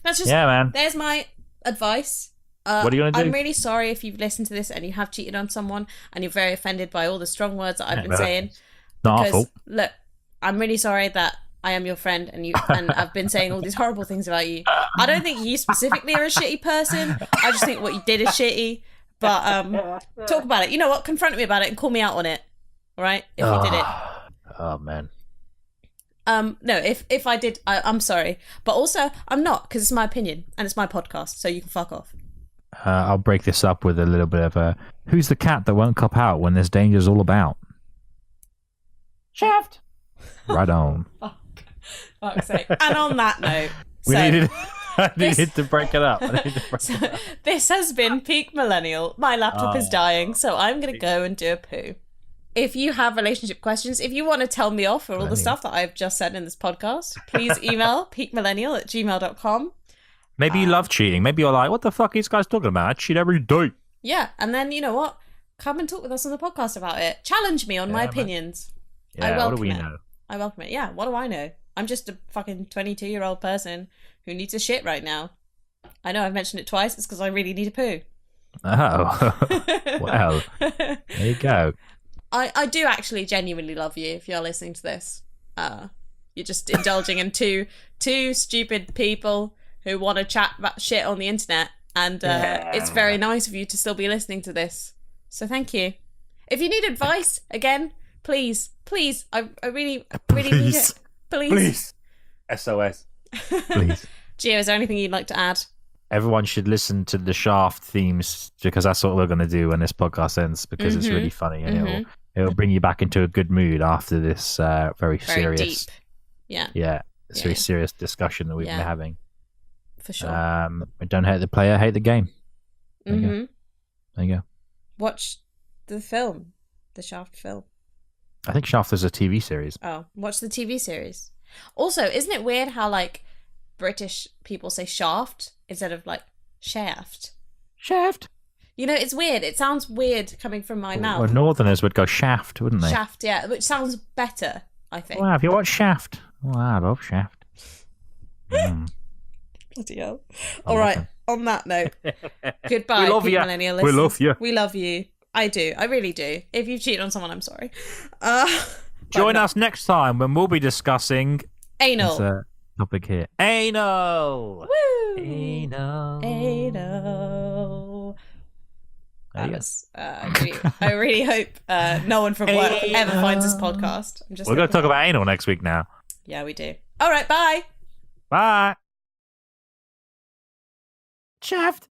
That's just, man. There's my advice. What are you going to do? I'm really sorry if you've listened to this and you have cheated on someone and you're very offended by all the strong words that I've been saying. Not our fault. Look, I'm really sorry that I am your friend and I've been saying all these horrible things about you. I don't think you specifically are a shitty person. I just think what you did is shitty. But talk about it. You know what? Confront me about it and call me out on it. All right? If you did it. Oh, man. No, if I did, I'm sorry. But also, I'm not, because it's my opinion and it's my podcast, so you can fuck off. I'll break this up with a little bit of a... Who's the cat that won't cop out when this danger's all about? Shaft. Right on. Fuck's sake. And on that note... I needed to break it up. This has been Peak Millennial. My laptop is dying, so I'm going to go and do a poo. If you have relationship questions, if you want to tell me off for all the stuff that I've just said in this podcast, please email peakmillennial@gmail.com. Maybe you love cheating. Maybe you're like, what the fuck are these guys talking about? I cheat every day. Yeah, and then, you know what? Come and talk with us on the podcast about it. Challenge me on my opinions. Yeah, I welcome what do we it. know? I welcome it. Yeah, what do I know? I'm just a fucking 22-year-old person who needs a shit right now. I know I've mentioned it twice. It's because I really need a poo. Oh. Well, there you go. I do actually genuinely love you if you're listening to this. You're just indulging in two stupid people who want to chat about shit on the internet, and it's very nice of you to still be listening to this. So thank you. If you need advice, again, please, I really need it. Please. SOS. Please. Gio, is there anything you'd like to add? Everyone should listen to the Shaft themes because that's what we're going to do when this podcast ends, because it's really funny and it'll bring you back into a good mood after this very serious deep. very serious discussion that we've been having. For sure. Don't hate the player, hate the game. There you go. Watch the film, the Shaft film. I think Shaft is a TV series. Oh, watch the TV series. Also, isn't it weird how like British people say shaft instead of like shaft? Shaft. You know, it's weird. It sounds weird coming from my mouth. Well, Northerners would go shaft, wouldn't they? Shaft, yeah, which sounds better, I think. Wow, have you watched Shaft? Oh, I love Shaft. Bloody hell. All right, on that note, goodbye, we love you. millennial We love you. We love you. I do. I really do. If you've cheated on someone, I'm sorry. Join us next time when we'll be discussing... Anal. It's a topic here. Anal! Woo! Anal. I really hope no one from work ever finds this podcast. We're going to talk about anal next week now. Yeah, we do. All right, bye. Bye. Shaft.